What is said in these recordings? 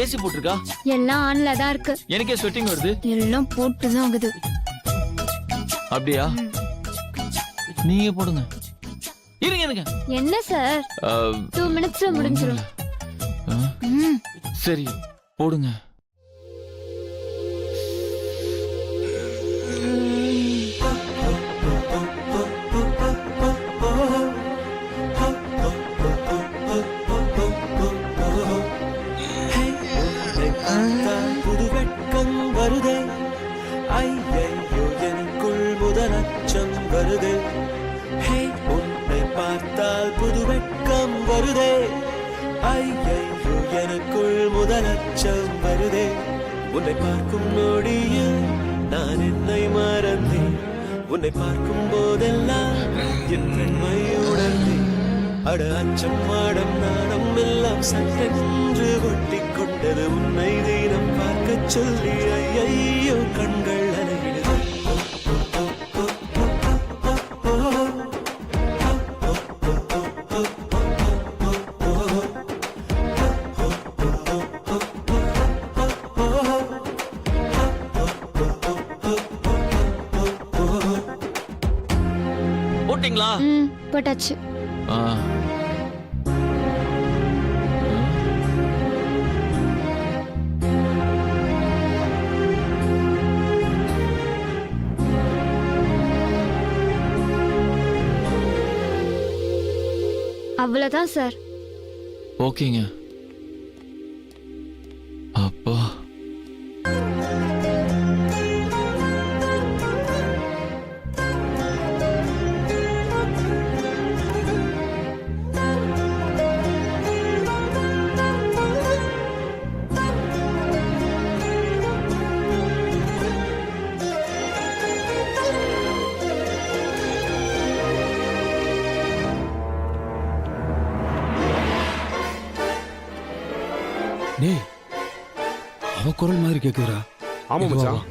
AC போட்டிருக்கா? எல்லாம் ஆன்ல தான் இருக்கு. எனக்கே ஸ்வெட்டிங் வருது. எல்லாம் போட்டு தான் ஆகுது. அப்படியா? நீங்க போடுங்க. இருங்க. என்ன சார்? 2 மினிட்ஸ்ல முடிஞ்சிரும். சரி போடுங்க. வருதே ஐயையோ எனக்குள் முதலச்சம் வருதே ஹே உன்னை பார்த்தால் புது வெட்கம் வருதே ஐயையோ எனக்குள் முதலச்சம் வருதே உன்னை பார்க்கும் நொடியில் நான் என்னை மறந்தேன் உன்னை பார்க்கும் போதெல்லாம் என் பெண்மை உணர்ந்தேன் அட அச்சம் மாடம் நாணம் எல்லாம் சட்டென்று ஒட்டிக் கொண்டது உன்னை தினம் பார்க்க சொல்லி ஐயையோ கண்கள் அலையிடுது போட்டீங்களா? போட்டாச்சு. அவ்வளவுதான் சார். ஓகேங்க. அப்பா டேய், அவ குரல் மாதிரி கேக்குதுடா. ஆமா மச்சான்.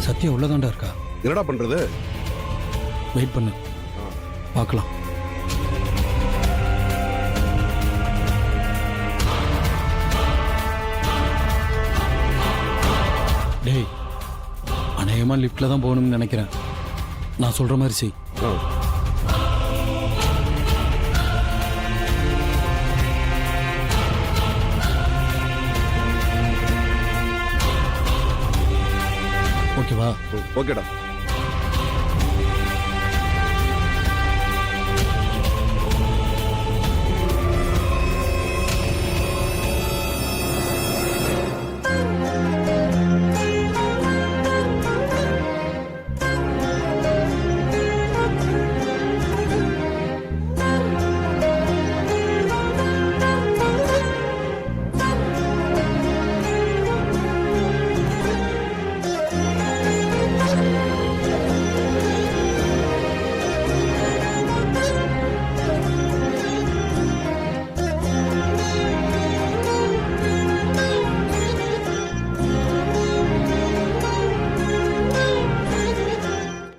சத்யா உள்ளதாண்டா இருக்கா. என்னடா பண்றது? வெயிட் பண்ணு, பார்க்கலாம். டேய், அநேகமா லிஃப்ட்ல தான் போகணும்னு நினைக்கிறேன். நான் சொல்ற மாதிரி செய். ஓகேவா? ஓகேடா.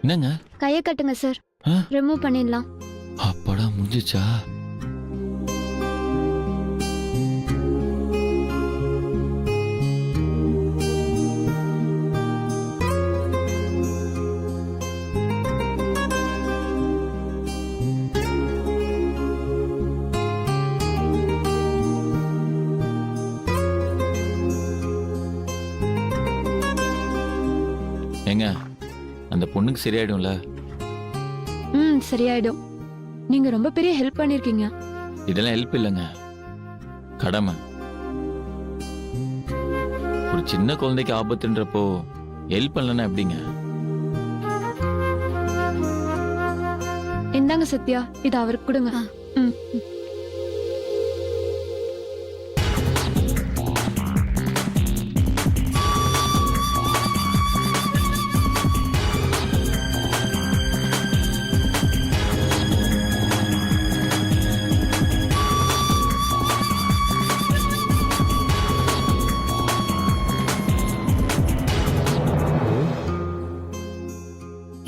என்னங்க? கையை கட்டுங்க சார். ரிமூவ் பண்ணிடலாம். அப்பாடா முடிஞ்சிச்சா? ஏங்க, அந்த பொண்ணுக்கு சரியாயிடும்ல? சரியாயிடும். நீங்க ரொம்ப பெரிய ஹெல்ப் பண்ணிருக்கீங்க. இதெல்லாம் ஹெல்ப் இல்லைங்க, கடமை. ஒரு சின்ன குழந்தைக்கு ஆபத்துன்றப்போ ஹெல்ப் பண்ணலன்னா எப்படிங்க? இந்தாங்க சத்யா, இது அவருக்கு கொடுங்க.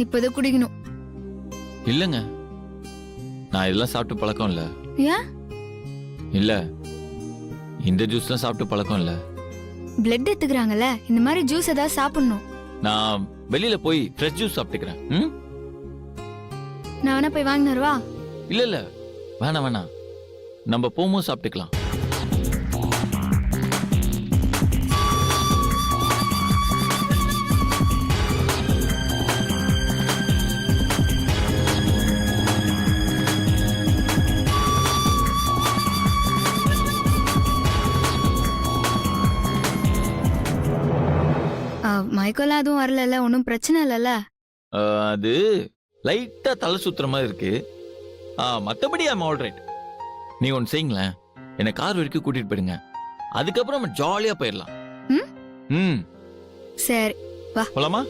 இப்பதான் குடிக்கணும். இல்லைங்க, நான் இதெல்லாம் சாப்பிட்டு பழக்கம் இல்லை. ஏன்? இல்ல, இந்த ஜூஸ்லாம் சாப்பிட்டு பழக்கம் இல்லை. பிளட் எடுத்துக்கிறாங்கல்ல, இந்த மாதிரி ஜூஸ் ஏதாவது சாப்பிடணும். நான் வெளியில போய் ஃப்ரெஷ் ஜூஸ் சாப்பிட்டுக்கிறேன். ம்? நான் வேணா போய் வாங்கினு வரவா? இல்ல இல்ல, வேணாம் வேணாம், நம்ம போகும்போது சாப்பிட்டுக்கலாம். மயக்கம்லாம் எதுவும் வரல, ஒன்றும் பிரச்சனை இல்லைல்ல? அது லைட்டா தலை சுத்துற மாதிரி இருக்கு. மத்தபடி ஐம் ஆல்ரைட். நீ ஒன்று செய்யுங்களேன், என்னை கார் வரைக்கும் கூட்டிட்டு போயிடுங்க, அதுக்கப்புறம் நம்ம ஜாலியா போயிடலாம். ம்? ம், சரி வா. போலாமா?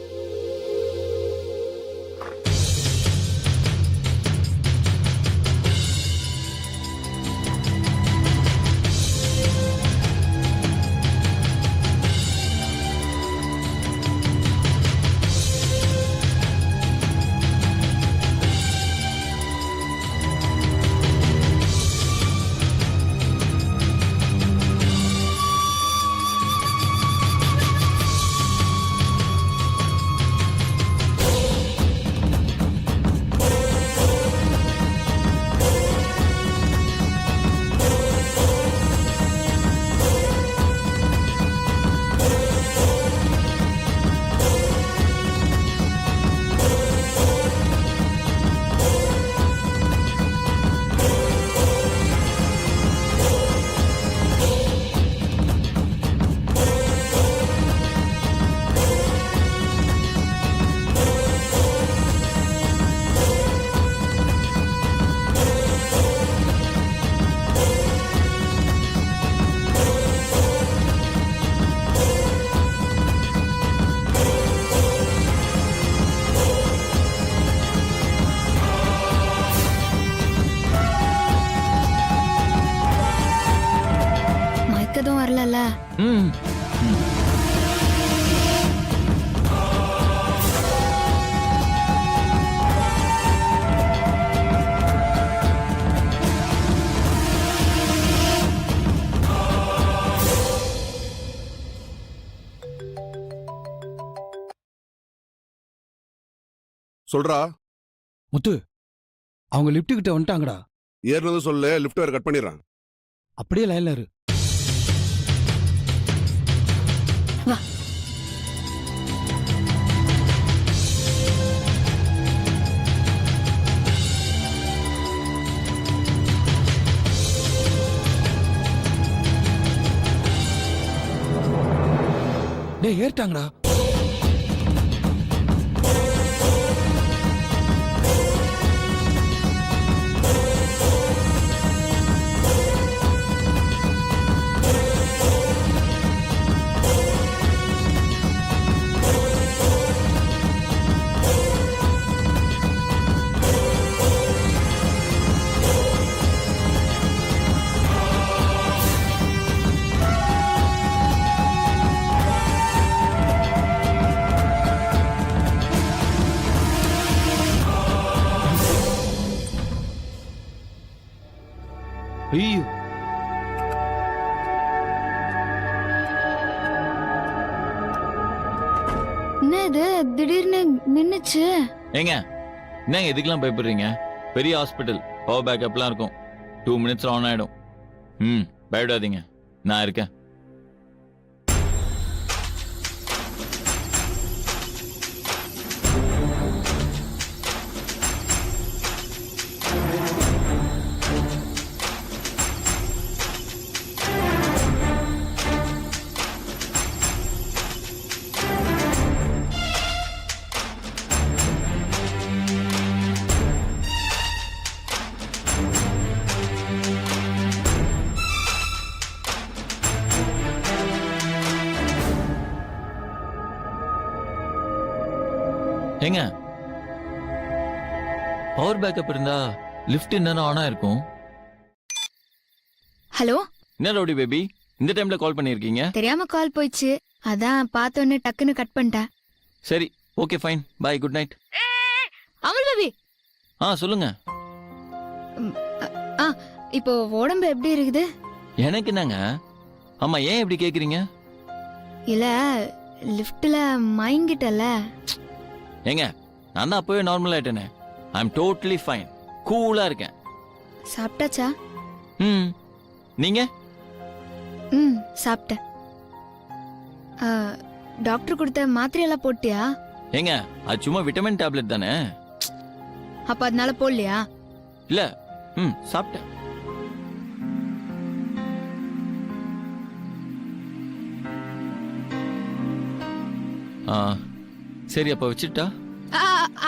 மயக்கதும் வரல. ம். சொல்றா. முத்து, அவங்க லிப்ட் கிட்ட வந்துட்டாங்கடா. ஏறினது சொல்லு, லிஃப்ட் வேற கட் பண்ணிடுறான். அப்படியே லைன்ல இரு. வா. டேய், ஏறிட்டாங்கடா. ஐயோ, என்ன இது திடீர்னு நின்னுச்சு? ஏங்க என்னங்க இதுக்கெல்லாம் பயப்படுறீங்க? பெரிய ஹாஸ்பிட்டல், பவர் பேக்கப்லாம் இருக்கும். 2 minutes ஆன் ஆயிடும். ம், பயப்படாதீங்க, நான் இருக்கேன். ஏங்க, பவர் பேக்கப் இருந்தா லிஃப்ட் என்னன்னு ஆனா இருக்கும். ஹலோ, என்ன ரவுடி பேபி, இந்த டைம்ல கால் பண்ணிருக்கீங்க? தெரியாம கால் போயிடுச்சு, அதான் பார்த்தோன்னே டக்குன்னு கட் பண்ணிட்டேன். சரி, okay fine, bye, good night. Amal baby சொல்லுங்க. இப்போ உடம்பு எப்படி இருக்குது? எனக்கு என்னங்க? ஆமா, ஏன் இப்படி கேக்குறீங்க? இல்ல லிஃப்ட்ல மயங்கிட்டல. ஏங்க, நான் தான் அப்பவே நார்மல் ஆயிட்டேனே. ஐ எம் டோட்டலி ஃபைன், கூலா இருக்கேன். சாப்பிட்டாச்சா? நீங்க? சாப்பிட்டேன். டாக்டர் கொடுத்த மாத்திரையெல்லாம் போட்டியா? ஏங்க, அது சும்மா விட்டமின் டேப்லெட் தானே. அப்ப அதனால போடலையா? இல்ல, சாப்பிட்டேன். சரி, அப்ப வச்சுட்டா?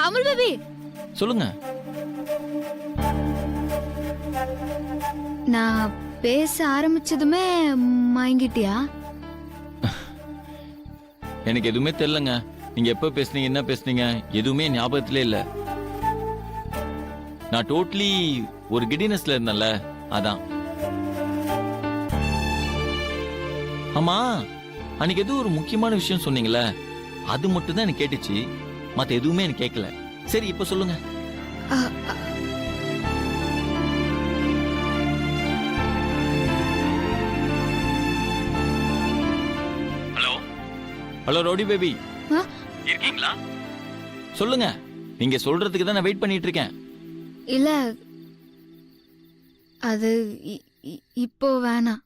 அமல் பேபி சொல்லுங்க. நான் பேச ஆரம்பிச்சதுமே மயங்கிட்டியா? எனக்கு எதுவுமே தெரியலங்க. நீங்க எப்ப பேசுனீங்க, என்ன பேசுனீங்க, எதுவுமே ஞாபகத்திலே இல்ல. நான் டோட்டலி ஒரு கிடினஸ்ல இருந்தேன்ல, அதான். ஆமா, அன்னைக்கு ஏதோ ஒரு முக்கியமான விஷயம் சொன்னீங்கல்ல, அது மட்டும் தான் எனக்கு கேட்டுச்சு. மத்த எதுவுமே எனக்கு கேட்கல. சரி, இப்ப சொல்லுங்க. ஹலோ ரோடி பேபி, இருக்கீங்களா? சொல்லுங்க. நீங்க சொல்றதுக்கு தான் நான் வெயிட் பண்ணிட்டு இருக்கேன். இல்ல அது இப்போ வேணாம்.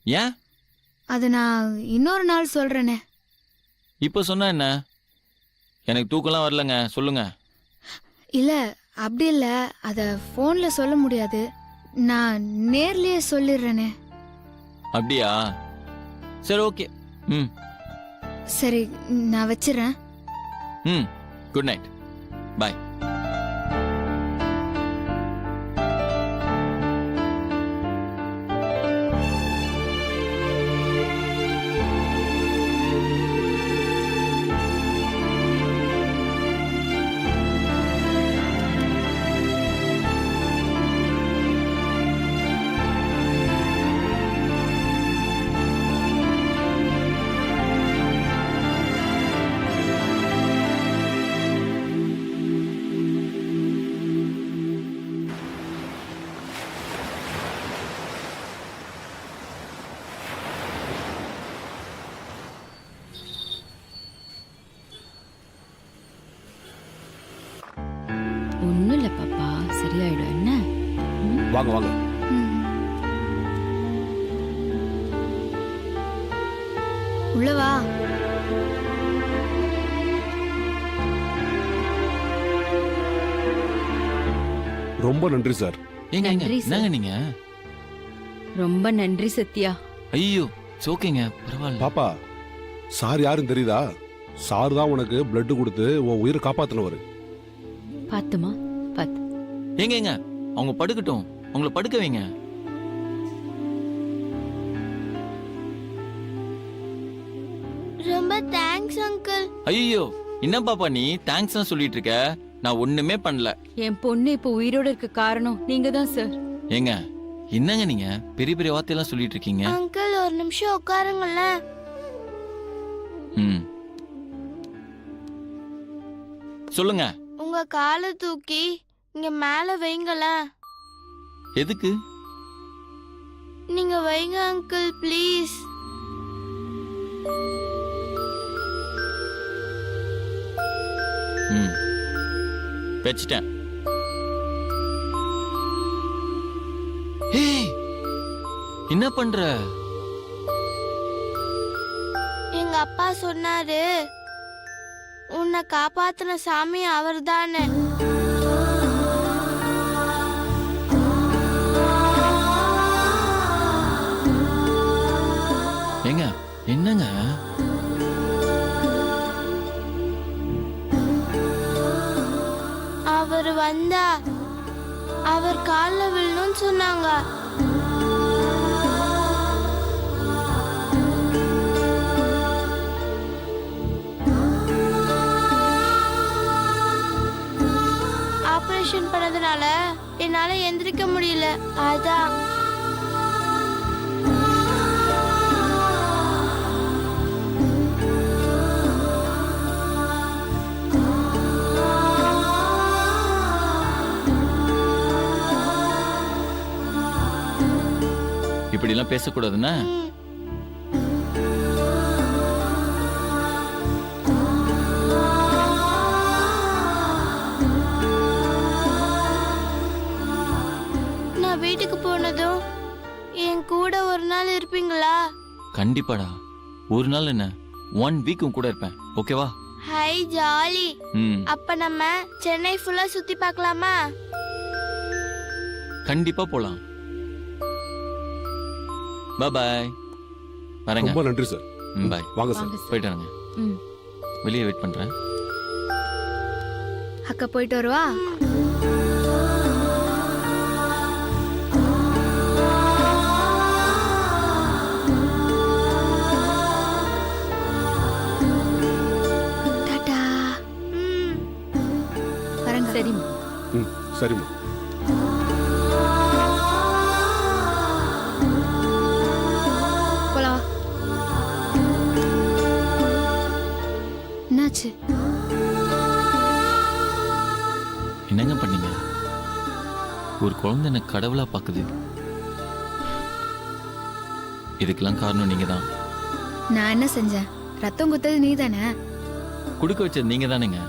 ஏன்? அது நான் இன்னொரு நாள் சொல்றேனே. இப்ப சொன்னா என்ன? எனக்கு தூக்கம்லாம் வரலங்க, சொல்லுங்க. இல்ல அப்படி இல்ல, அத போன்ல சொல்ல முடியாது. நான் நேர்லயே சொல்லிடுறேனே. அப்படியா? சரி, ஓகே. சரி, நான் வச்சிடறேன். குட் நைட், பாய். ஒண்ணும் இல்ல பாப்பா, சரியாயிடும். என்ன? வாங்க வாங்க. உள்ள வா. ரொம்ப நன்றி சார். நன்றி சார். என்னங்க நீங்க? ரொம்ப நன்றி சத்யா. ஐயோ, ஓகேங்க, பரவாயில்ல. பாப்பா, சார் யாருன்னு தெரியுதா? சார் தான் உனக்கு பிளட் கொடுத்து உன் உயிரை காப்பாத்தினவர். பாத்துமா, பாத்து. ஏங்க, அவங்க படுக்கட்டும், அவங்கள படுக்க வைங்க. ரொம்ப தேங்க்ஸ் அங்கிள். ஐயோ, என்ன பாப்பா நீ தேங்க்ஸ் சொல்லிட்டு இருக்க? நான் ஒண்ணுமே பண்ணல. என் பொண்ணு இப்ப உயிரோட இருக்க காரணம் நீங்க தான் சார். ஏங்க, என்னங்க நீங்க பெரிய பெரிய வார்த்தையெல்லாம் சொல்லிட்டு இருக்கீங்க? அங்கிள் ஒரு நிமிஷம் உட்காருங்களேன். சொல்லுங்க. உங்க காலை தூக்கி இங்க மேல வைங்களேன். எதுக்கு? நீங்க வைங்க அங்கிள், ப்ளீஸ். வச்சிட்டேன். ஏய், என்ன பண்ற? எங்க அப்பா சொன்னாரு, உன்னை காப்பாத்தின சாமி அவர்தானே. ஏங்க, என்னங்க? அவர் வந்தா அவர் காலில் விழணும்னு சொன்னாங்க. ஆபரேஷன் பண்ணதுனால என்னால எந்திரிக்க முடியல, அதான். இப்படிலாம் பேசக்கூடாதுன்னா நான் வீட்டுக்கு போனதும் என் கூட ஒரு நாள் இருப்பீங்களா? கண்டிப்பாடா. ஒரு நாள் என்ன 1 வீக் கூட இருப்பேன். ஓகேவா? Hi jolly. ம் அப்ப நம்ம சென்னை ஃபுல்லா சுத்தி பார்க்கலாமா? கண்டிப்பா போலாம். பாய். வரேங்க. ரொம்ப நன்றி சார். பாய். வாங்க சார். வாங்க சார். போயிட்டு வரேங்க. ம். வெளியே வெயிட் பண்றேன். அக்கா போயிட்டு வருவா. டாடா. ம். வரேங்க. சரிம்மா. ம் சரிம்மா. போலாம். என்னாச்சு? என்னங்க பண்ணீங்க? ஒரு குழந்தை என்ன கடவுளா பாக்குது. இதுக்கெல்லாம் காரணம் நீங்க தான். நான் என்ன செஞ்சேன்? ரத்தம் குத்தது நீ தானே? குடுக்க வச்சது நீங்க தானேங்க.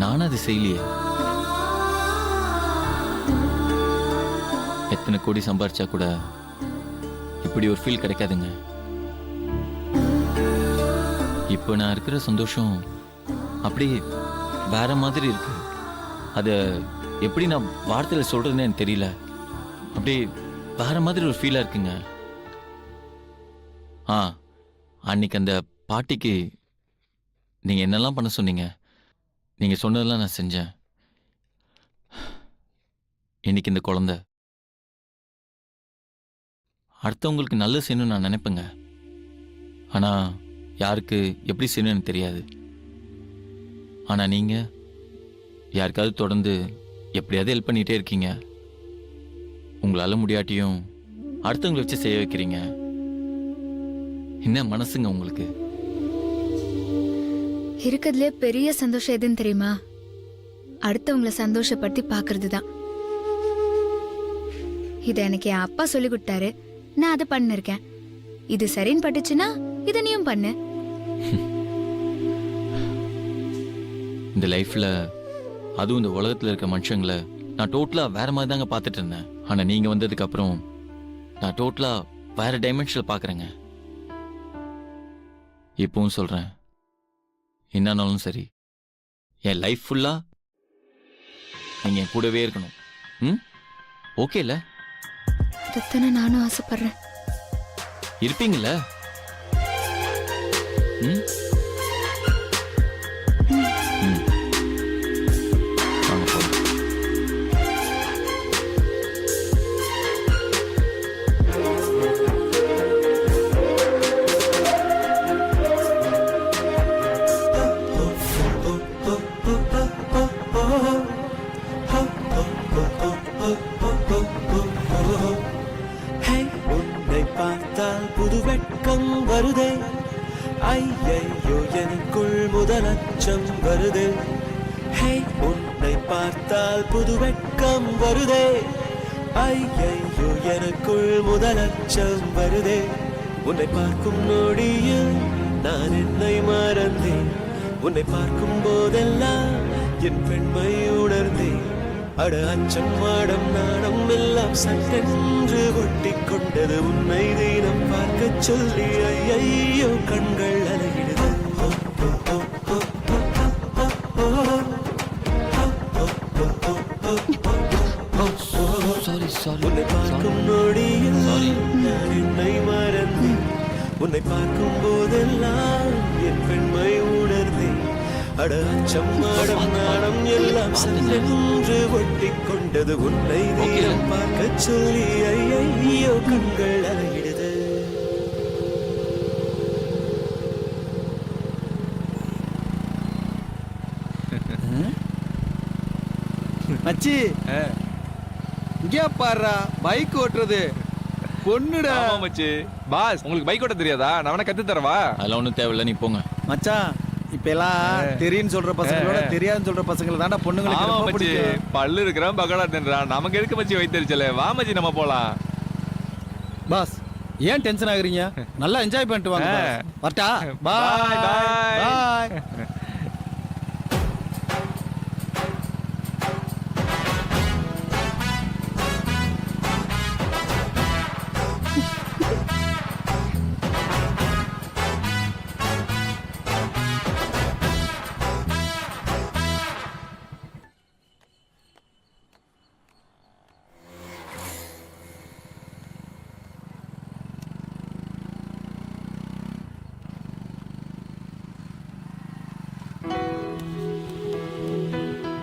நானும் அது செய்யலையே. எத்தனை கோடி சம்பாரிச்சா கூட இப்படி ஒரு ஃபீல் கிடைக்காதுங்க. இப்போ நான் இருக்கிற சந்தோஷம் அப்படி வேற மாதிரி இருக்கு. அத எப்படி நான் வார்த்தையில சொல்றதுன்னு எனக்கு தெரியல. அப்படி வேற மாதிரி ஒரு ஃபீலா இருக்குங்க. அன்னைக்கு அந்த பாட்டிக்கு நீங்க என்னெல்லாம் பண்ண சொன்னீங்க, நீங்க சொன்னதெல்லாம் நான் செஞ்சேன். இன்னைக்கு இந்த குழந்தை அடுத்தவங்களுக்கு நல்லது செய்யணும்னு நான் நினைப்பேங்க. ஆனா யாருக்கு எப்படி செய்யணும்னு எனக்கு தெரியாது. ஆனா நீங்க யாருக்காவது தொடர்ந்து எப்படியாவது ஹெல்ப் பண்ணிட்டே இருக்கீங்க. உங்களால முடியாட்டியும் அடுத்தவங்களை வச்சு செய்ய வைக்கிறீங்க. என்ன மனசுங்க உங்களுக்கு? இருக்கிறதுலே பெரிய சந்தோஷம் எதுன்னு தெரியுமா? அடுத்தவங்களை சந்தோஷப்படுத்தி பாக்குறது தான். இதை எனக்கு என் அப்பா சொல்லி கொடுத்தாரு. நான் அதை பண்ணிருக்கேன். இது சரின்னு பட்டுச்சுன்னா இதை நீயும் பண்ணு. இந்த லைஃப்ல அதுவும் இந்த உலகத்துல இருக்க மனுஷங்களை நான் டோட்டலா வேற மாதிரி தாங்க பார்த்துட்டு இருந்தேன். ஆனா நீங்க வந்ததுக்கு அப்புறம் நான் டோட்டலா வேற டைமென்ஷன்ல பாக்குறேங்க. இப்பவும் சொல்றேன், என்னானாலும் சரி என் லைஃப் ஃபுல்லா நீங்க என் கூடவே இருக்கணும். ம் ஓகே இல்ல? இதைத்தானே நானும் ஆசைப்படுறேன். இருப்பீங்கல்ல? ம் ம். வாங்க போலாம். ஹே, உன்னை பார்த்தால் புது வெட்கம் வருதே. ஐயையோ எனக்குள் முதல் அச்சம் வருதே. ஹே, உன்னை பார்த்தால் புது வெட்கம் வருதே. ஐயையோ எனக்குள் முதல் அச்சம் வருதே. உன்னை பார்க்கும் நொடியில் நான் என்னை மறந்தேன். உன்னை பார்க்கும் போதெல்லாம் என் பெண்மை உணர்ந்தேன். அட அச்சம் மாடம் நாடம் எல்லாம் சட்டென்று ஒட்டி கொண்டது. உன்னை தினம் பார்க்க சொல்லி ஐயையோ கண்கள் அலையிடுது. உன்னை பார்க்கும் நொடியில் நான் என்னை மறந்தேன். உன்னை பார்க்கும் போதெல்லாம் என் பெண்மை உணர்ந்தேன். அட அச்சம் மாடம் நாடம் எல்லாம் சட்டென்று ஒட்டி கொண்டது. உன்னை தினம் பார்க்க சொல்லி ஐயையோ கண்கள் அலையிடுது. மச்சி இங்கே பாருடா, பைக் ஓட்டுறது பொண்ணுடா. ஆமா மச்சி. பாஸ் உங்களுக்கு பைக் ஓட்ட தெரியாதா? நான் வேணா கத்து தரவா? அதெல்லாம் ஒன்றும் தேவையில்ல, நீ போங்க. மச்சான் இப்ப எல்லாம் தெரியுன்னு சொல்ற பசங்களோட தெரியாதுன்னு சொல்ற பசங்களை தாண்டா பொண்ணுங்களுக்கு ஆமா ரொம்ப மச்சி. பிடிக்கும். பல்லு இருக்கிறான் பகடா தின்றான். நமக்கு எதுக்கு மச்சி வைத்தறிச்சல? வா மச்சி நம்ம போலாம். பாஸ் ஏன் டென்ஷன் ஆகுறீங்க? நல்லா என்ஜாய் பண்ணிட்டு வாங்க boss. வரட்டா? பாய் Bye. பாய்.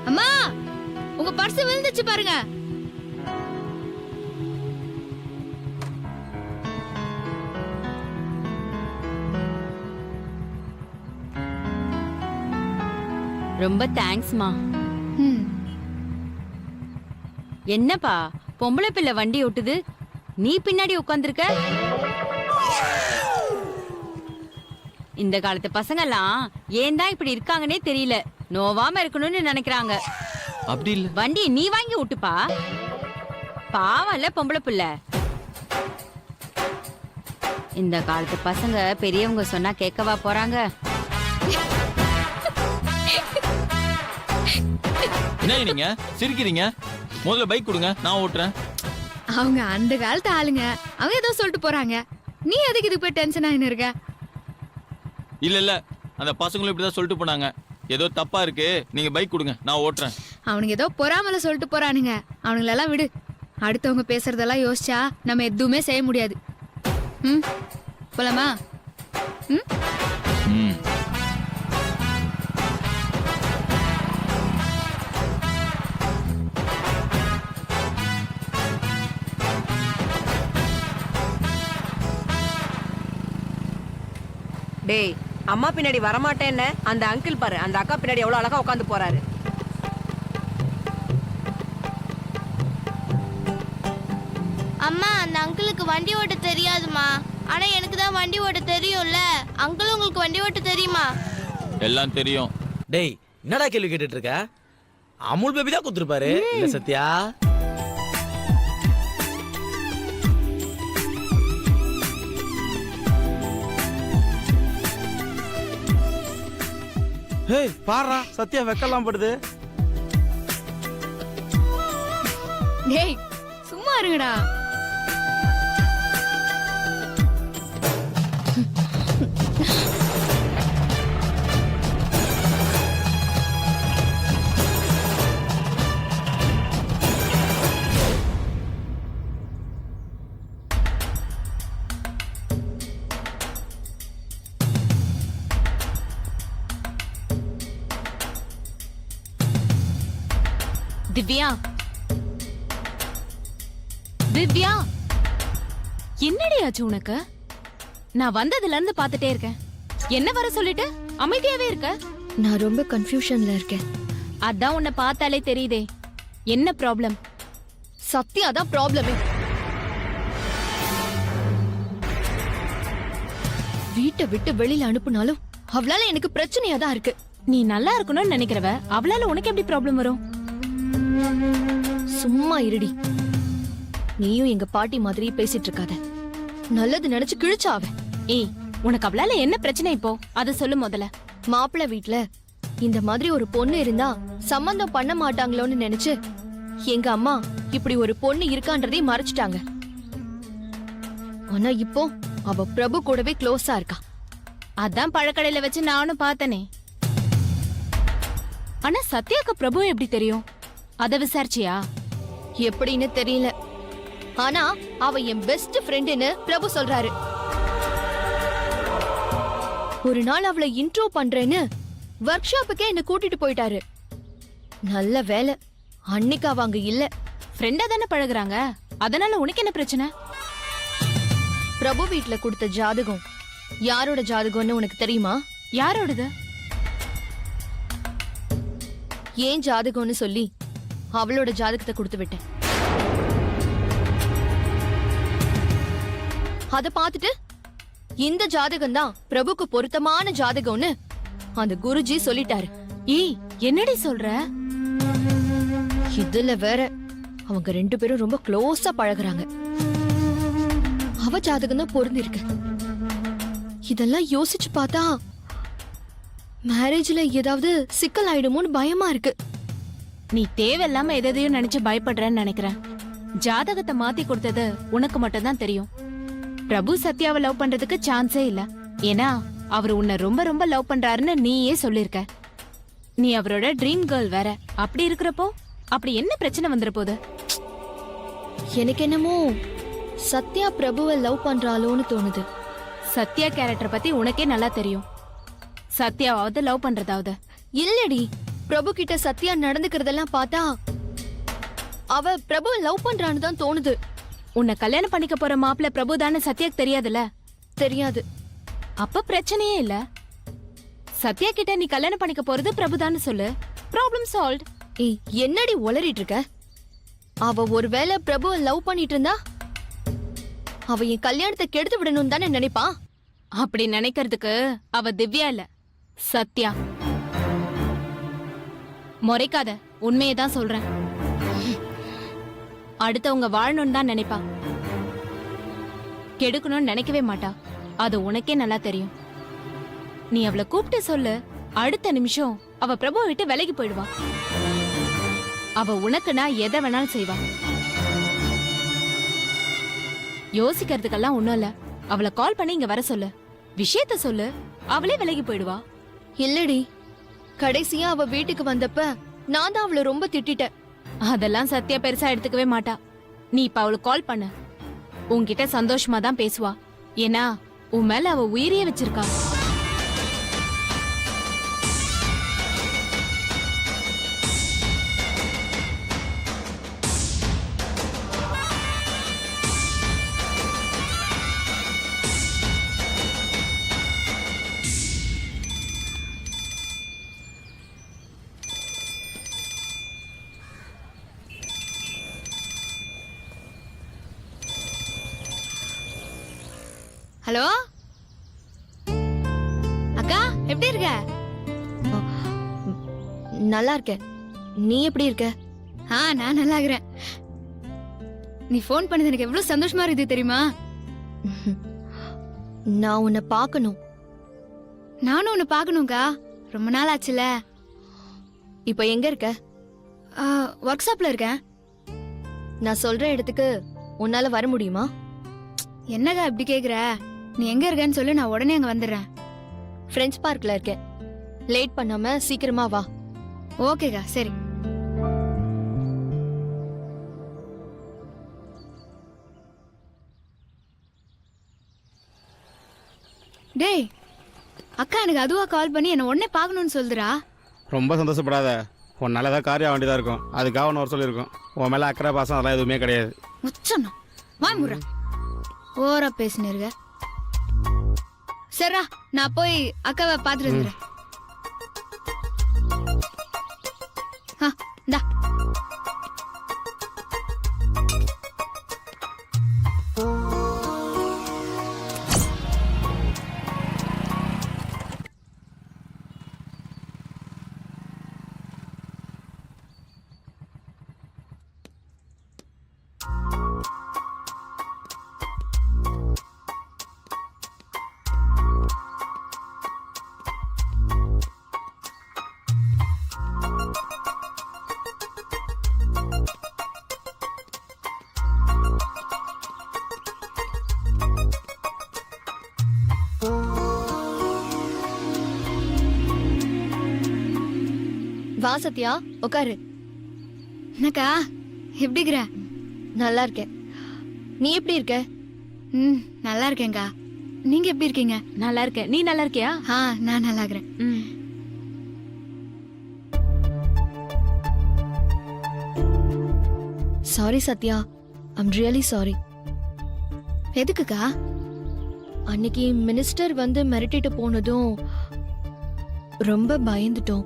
அம்மா உங்க பர்ஸ் விழுந்துச்சு பாருங்க. ரொம்ப தேங்க்ஸ்மா. ம், என்னப்பா பொம்பளை பிள்ளை வண்டி ஓட்டுது, நீ பின்னாடி உட்காந்துருக்க? இந்த காலத்து பசங்கெல்லாம் ஏன் தான் இப்படி இருக்காங்கன்னே தெரியல. நோவாம இருக்கணும்னு நினைக்கிறாங்க. அப்படி இல்ல. வண்டி நீ வாங்கி ஓட்டுப்பா. பாவம்ல பொம்பளை பிள்ளை. இந்த காலத்து பசங்க பெரியவங்க சொன்னா கேட்கவா போறாங்க? என்ன நீங்க சிரிக்கிறீங்க? முதல்ல பைக் கொடுங்க, நான் ஓட்டுறேன். அவங்க அந்த காலத்து ஆளுங்க, அவங்க ஏதோ சொல்லிட்டு போறாங்க. நீ எதுக்கு இது போய் டென்ஷன் ஆயின்னு இருக்க? இல்ல இல்ல, அந்த பசங்களும் இப்படிதான் சொல்லிட்டு போனாங்க. ஏதோ தப்பா இருக்கு, நீங்க பைக் கொடுங்க, நான் ஓட்டுறேன். அவனுங்க ஏதோ பொறாமல சொல்லிட்டு போறானுங்க. அவனுங்களெல்லாம் விடு. அடுத்தவங்க பேசுறதெல்லாம் யோசிச்சா நம்ம எதுவுமே செய்ய முடியாது. ம், போலாமா? ம், ம். டேய், அம்மா பின்னாடி வரமாட்டேன்னு அந்த அங்கிள் பாரு, அந்த அக்கா பின்னாடி எவ்வளவு அழகா உட்காந்து போறாரு. அம்மா அந்த அங்கிளுக்கு வண்டி ஓட்ட தெரியாதுமா. ஆனா எனக்கு தான் வண்டி ஓட்ட தெரியும்ல. அங்கிள் உங்களுக்கு வண்டி ஓட்ட தெரியுமா? எல்லாம் தெரியும். டேய், என்னடா கேள்வி கேட்டுட்டு இருக்க? அமுல் பேபி தான் குத்துருப்பாரு இல்ல சத்யா? ஹேய் பாரா, சத்யா வெக்கலாம் படுது. டேய் சும்மா இருங்கடா. திவ்யா, திவ்யா, என்னடி ஆச்சு உனக்கு? நான் வந்ததுல இருந்து பாத்துட்டே இருக்கேன். என்ன வர சொல்லிட்டு அமைதியாவே இருக்க? நான் ரொம்ப கன்ஃபியூஷன்ல இருக்கேன். அதான் உன்னை பார்த்தாலே தெரியுதே. என்ன ப்ராப்ளம்? சத்யா தான் ப்ராப்ளமே. வீட்டை விட்டு வெளியில அனுப்புனாலும் அவளால எனக்கு பிரச்சனையா தான் இருக்கு. நீ நல்லா இருக்கணும்னு நினைக்கிறவ அவளால உனக்கு எப்படி ப்ராப்ளம் வரும்? சும்மா இருடி. நீயும் எங்க பாட்டி மாதிரி பேசிட்டு இருக்காத. நல்லது நினைச்சு கிழிச்சா அவ. ஏய், உனக்கு அவளால என்ன பிரச்சனை இப்போ? அத சொல்லு முதல்ல. மாப்பிள்ளை வீட்ல இந்த மாதிரி ஒரு பொண்ணு இருந்தா சம்பந்தம் பண்ண மாட்டாங்களோன்னு நினைச்சு எங்க அம்மா இப்படி ஒரு பொண்ணு இருக்கான்றதை மறைச்சிட்டாங்க. ஆனா இப்போ அவ பிரபு கூடவே க்ளோஸா இருக்கா. அதான் பழக்கடையில வச்சு நானும் பார்த்தனே. ஆனா சத்யாக்கு பிரபு எப்படி தெரியும்? அத விசாரிச்சியா? எப்படின்னு தெரியல. ஆனா அவ என் பெஸ்ட் ஃப்ரெண்டுன்னு பிரபு சொல்றாரு. ஒரு நாள் அவளை இன்ட்ரோ பண்றேன்னு ஒர்க் ஷாப்புக்கே என்ன கூட்டிட்டு போயிட்டாரு. நல்ல வேலை அன்னைக்கு அவ அங்க இல்ல. ஃப்ரெண்டா தானே பழகுறாங்க, அதனால உனக்கு என்ன பிரச்சனை? பிரபு வீட்ல கொடுத்த ஜாதகம் யாரோட ஜாதகம்னு உனக்கு தெரியுமா? யாரோடது? ஏன் ஜாதகம்னு சொல்லி அவளோட ஜாதகத்தை கொடுத்து விட்டேன். அத பார்த்துட்டு இந்த ஜாதகம் தான் பிரபுக்கு பொருத்தமான ஜாதகம்னு அந்த குருஜி சொல்லிட்டாரு. ஏய், என்னடி சொல்ற? இதுல வேற அவங்க ரெண்டு பேரும் ரொம்ப க்ளோஸா பழகுறாங்க. அவ ஜாதகம் தான் பொருந்திருக்கு. இதெல்லாம் யோசிச்சு பார்த்தா மேரேஜ்ல ஏதாவது சிக்கல் ஆயிடுமோன்னு பயமா இருக்கு. நீ தேவையில்லாம எதையும் நினைச்சு பயப்படுறேன்னு நினைக்கிறேன். ஜாதகத்தை மாத்தி கொடுத்தது உனக்கு மட்டும் தான் தெரியும். பிரபு சத்யாவை லவ் பண்றதுக்கு சான்ஸே இல்ல. ஏன்னா அவர் உன்னை ரொம்ப ரொம்ப லவ் பண்றாருன்னு நீயே சொல்லிருக்க. நீ அவரோட ட்ரீம் கேர்ள் வேற. அப்படி இருக்கிறப்போ அப்படி என்ன பிரச்சனை வந்துட போகுது? எனக்கு என்னமோ சத்யா பிரபுவை லவ் பண்றாளோன்னு தோணுது. சத்யா கேரக்டர் பத்தி உனக்கே நல்லா தெரியும். சத்யாவாவது லவ் பண்றதாவது? இல்லடி, பிரபு கிட்ட சத்யா நடந்துக்கிறதெல்லாம் பார்த்தா அவ பிரபுவை லவ் பண்றான்னு தான் தோணுது. உன்னை கல்யாணம் பண்ணிக்க போற மாப்பிள்ள பிரபு தானே சத்யாக்கு தெரியாதுல்ல? தெரியாது. அப்ப பிரச்சனையே இல்ல. சத்யா கிட்ட நீ கல்யாணம் பண்ணிக்க போறது பிரபுதான்னு சொல்லு. Problem solve. ஏய், என்னடி உளறிட்டு இருக்க? அவ ஒருவேளை பிரபுவை லவ் பண்ணிட்டு இருந்தா அவ என் கல்யாணத்தை கெடுத்து விடணும் தானே நினைப்பா. அப்படி நினைக்கிறதுக்கு அவ திவ்யா இல்ல, சத்யா. முறைக்காத, உண்மையை தான் சொல்றேன். அடுத்தவங்க வாழணும்னு தான் நினைப்பா, கெடுக்கணும்னு நினைக்கவே மாட்டா. அது உனக்கே நல்லா தெரியும். நீ அவளை கூப்பிட்டு சொல்லு, அடுத்த நிமிஷம் அவ பிரபுவை விட்டு விலகி போயிடுவா. அவ உனக்குனா எதை வேணாலும் செய்வா. யோசிக்கிறதுக்கெல்லாம் ஒண்ணும் இல்ல. அவளை கால் பண்ணி இங்க வர சொல்லு, விஷயத்த சொல்லு, அவளே விலகி போயிடுவா. இல்லடி, கடைசியா அவ வீட்டுக்கு வந்தப்ப நான் தான் அவளை ரொம்ப திட்டிட்டேன். அதெல்லாம் சத்யா பெருசா எடுத்துக்கவே மாட்டா. நீ இப்ப அவளுக்கு கால் பண்ணு, உன்கிட்ட சந்தோஷமா தான் பேசுவா. ஏன்னா உன் மேல அவ உயிரியே வச்சிருக்கா. ஹலோ அக்கா, எப்படி இருக்க? நல்லா இருக்கேன். நீ எப்படி இருக்க? நான் நல்லா இருக்கிறேன். நீ ஃபோன் பண்ணது எனக்கு எவ்வளவு சந்தோஷமா இருக்குது தெரியுமா? நான் உன்னை பார்க்கணும். நானும் உன்னை பார்க்கணும்க்கா. ரொம்ப நாள் ஆச்சுல. இப்ப எங்க இருக்க? ஒர்க் ஷாப்ல இருக்கேன். நான் சொல்ற இடத்துக்கு உன்னால வர முடியுமா? என்னக்கா இப்படி கேக்குற? நீ எங்க இருக்கன்னு சொல்லு, நான் உடனே அங்க வந்துடுறேன். ஃப்ரெண்ட்ஸ் பார்க்ல இருக்கேன். லேட் பண்ணாம சீக்கிரமா வா. ஓகேக்கா, சரி. டேய், அக்கா எனக்கு அதுவா கால் பண்ணி என்ன உடனே பார்க்கணும்னு சொல்லுறா. ரொம்ப சந்தோஷப்படாத. உன்னால ஏதாவது காரியம் வேண்டியதா இருக்கும், அதுக்காக ஒன்று வர சொல்லியிருக்கோம். உன் மேல அக்கறை பாசம் அதெல்லாம் எதுவுமே கிடையாது. முச்சண்ணா வாய் முறா, ஓரா பேசினிருக்க. சரிடா, நான் போய் அக்காவை பார்த்துட்டு வந்துடுறேன். இந்தா. வா சத்யா, உட்காரு. என்னக்கா எப்படி இருக்கிற? நல்லா இருக்கேன். நீ எப்படி இருக்க? நல்லா இருக்கேன்க்கா. நீங்க எப்படி இருக்கீங்க? நல்லா இருக்கேன். நீ நல்லா இருக்கியா? நான் நல்லா இருக்கிறேன். Sorry Sathya, I'm really sorry. எதுக்குக்கா? அன்னைக்கு மினிஸ்டர் வந்து மிரட்டிட்டு போனதும் ரொம்ப பயந்துட்டோம்.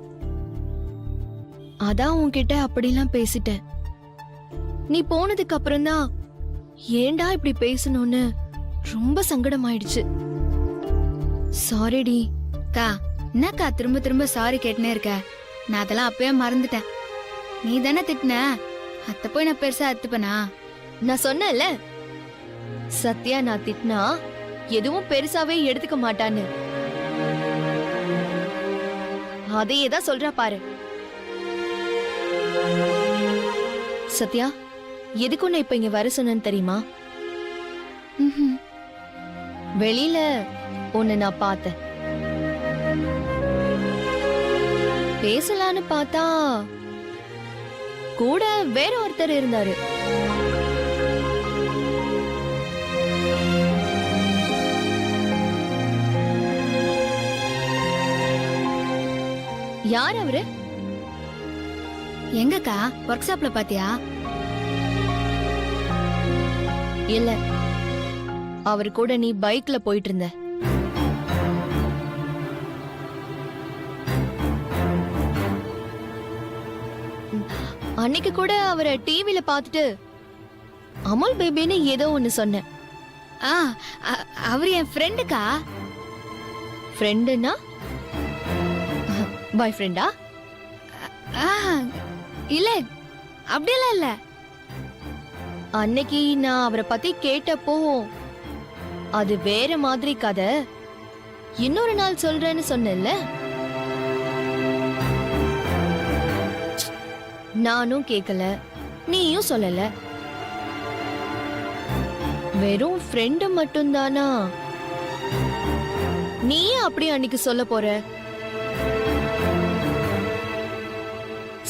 அதான் உன்கிட்ட அப்படிலாம் பேசிட்டேன். நீ போனதுக்கு அப்புறம் தான் ஏண்டா இப்படி பேசணும்னு ரொம்ப சங்கடமாயிடுச்சு. சாரிடி. அக்கா, என்னக்கா திரும்ப திரும்ப சாரி கேட்டுனே இருக்க? நான் அதெல்லாம் அப்பயே மறந்துட்டேன். நீ தானே திட்டின, அத்த போய் நான் பெருசா அத்துப்பனா? நான் சொன்னேன்ல, சத்யா நான் திட்டினா எதுவும் பெருசாவே எடுத்துக்க மாட்டான்னு அதையே தான் சொல்றா பாரு. சத்யா, எதுக்கு உன்னை இப்ப இங்க வர சொன்னேன்னு தெரியுமா? ம்ஹும். வெளியில உன்னை நான் பார்த்தேன். பேசலான்னு பார்த்தா கூட வேற ஒருத்தர் இருந்தாரு. யார் அவரு? எங்கக்கா ஒர்க் ஷாப்ல பாத்தியா? இல்ல, அவர் கூட நீ பைக்ல போயிட்டு இருந்த. அன்னைக்கு கூட அவரை டிவில பார்த்துட்டு அமுல் பேபின்னு ஏதோ ஒன்னு சொன்னேன். ஆ, அவர் என் ஃப்ரெண்டுக்கா. ஃப்ரெண்டுனா பாய் ஃப்ரெண்டா? ஆ, இல்ல அப்படியெல்லாம் இல்ல. அன்னைக்கு நான் அவரை பத்தி கேட்டப்போ அது வேற மாதிரி கதை, இன்னொரு நாள் சொல்றேன்னு சொன்னேன்ல. நானும் கேட்கல, நீயும் சொல்லல. வெறும் ஃப்ரெண்டு மட்டும்தானா? நீயே அப்படி அன்னைக்கு சொல்ல போற?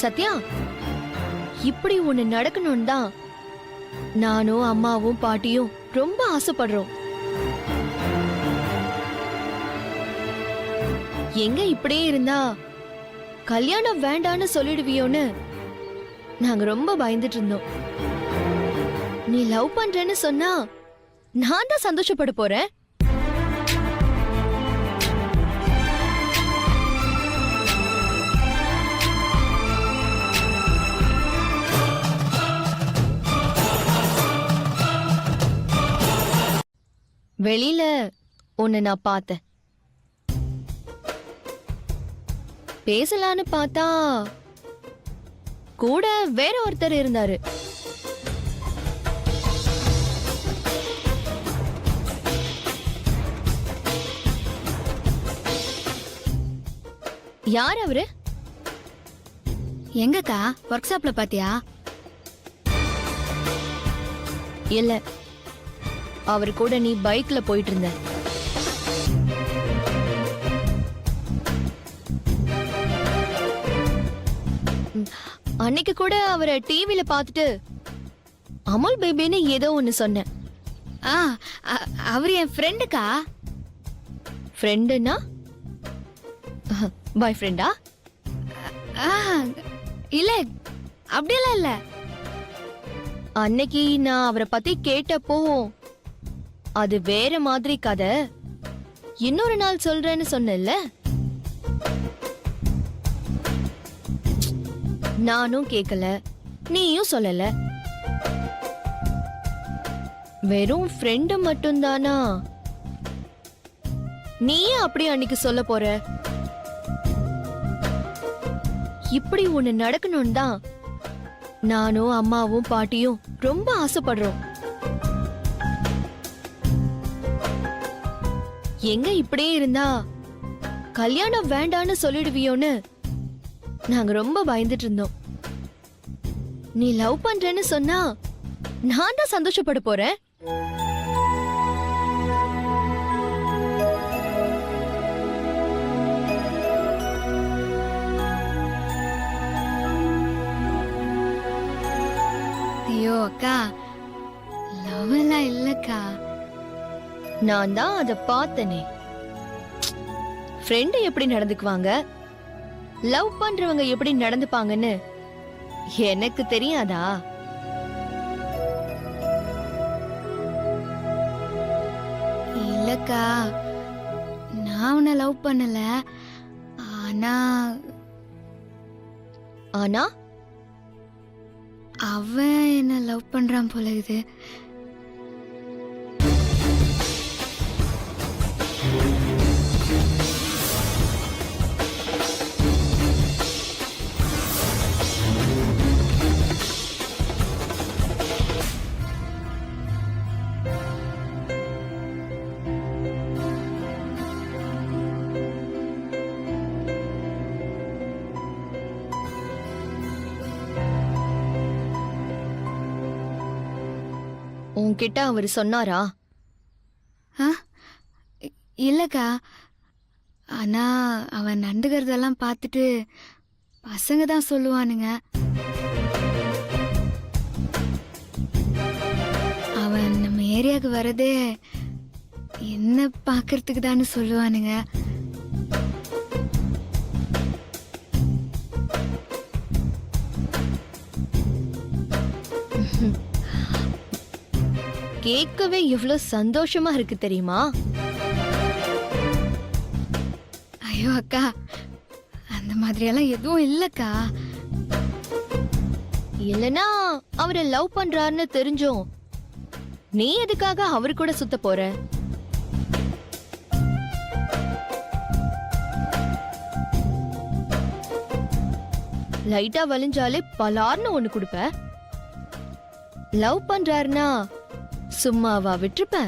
சத்யா, இப்படி ஒண்ணு நடக்கணும் தான் நானும் அம்மாவும் பாட்டியும் ரொம்ப ஆசைப்படுறோம். எங்க இப்படியே இருந்தா கல்யாணம் வேண்டான்னு சொல்லிடுவியோன்னு நாங்க ரொம்ப பயந்துட்டு இருந்தோம். நீ லவ் பண்றேன்னு சொன்னா நான் தான் சந்தோஷப்பட போறேன். வெளியில உன்னை நான் பார்த்தேன். பேசலான்னு பார்த்தா கூட வேற ஒருத்தர் இருந்தாரு. யார் அவரு? எங்கக்கா ஒர்க் ஷாப்ல பாத்தியா? இல்ல, அவர் கூட நீ பைக்ல போயிட்டு இருந்த. அன்னைக்கு கூட அவரை டிவில பார்த்துட்டு அமுல் பேபின்னு ஏதோ ஒன்னு சொன்னேன். ஆ, அவர் என் ஃப்ரெண்டுக்கா. ஃப்ரெண்டுனா பாய் ஃப்ரெண்டா? ஆ, இல்ல அப்படியெல்லாம் இல்ல. அன்னைக்கு நான் அவரை பத்தி கேட்டப்போ அது வேற மாதிரி கதை, இன்னொரு நாள் சொல்றேன்னு சொன்னேன்ல. நானும் கேட்கல, நீயும் சொல்லல. வெறும் ஃப்ரெண்டு மட்டும்தானா? நீயே அப்படி அன்னைக்கு சொல்ல போற? இப்படி ஒண்ணு நடக்கணும் தான் நானும் அம்மாவும் பாட்டியும் ரொம்ப ஆசைப்படுறோம். எங்க இப்படியே இருந்தா கல்யாணம் வேண்டான்னு சொல்லிடுவியோன்னு நாங்க ரொம்ப பயந்துட்டு இருந்தோம். நீ லவ் பண்றேன்னு சொன்னா நான் தான் சந்தோஷப்பட போறேன். ஐயோ அக்கா, லவ் எல்லாம் இல்லக்கா. நான் தான் அதை பார்த்தனே. ஃப்ரெண்டு எப்படி நடந்துக்குவாங்க, லவ் பண்றவங்க எப்படி நடந்துப்பாங்கன்னு எனக்கு தெரியாதா? இல்லக்கா, நான் உன்னை லவ் பண்ணல. ஆனா ஆனா அவன் என்ன லவ் பண்றான் போல இது. உன்கிட்ட அவர் சொன்னாரா? ஆ இல்லக்கா, ஆனா அவன் நண்டுகிறதெல்லாம் பார்த்துட்டு பசங்க தான் சொல்லுவானுங்க. அவன் நம்ம ஏரியாவுக்கு வரதே என்ன பார்க்கறதுக்கு தான்னு சொல்லுவானுங்க. கேட்கவே எவ்வளவு சந்தோஷமா இருக்கு தெரியுமா? ஐயோ அக்கா, அந்த மாதிரியெல்லாம் எதுவும் இல்லக்கா. இல்லனா அவரை லவ் பண்றாருன்னு தெரிஞ்சும் நீ எதுக்காக அவர் கூட சுத்த போற? லைட்டா வலிஞ்சாலே பலார்னு ஒண்ணு கொடுப்ப. லவ் பண்றாருன்னா சும்மாவா விட்டுருப்ப?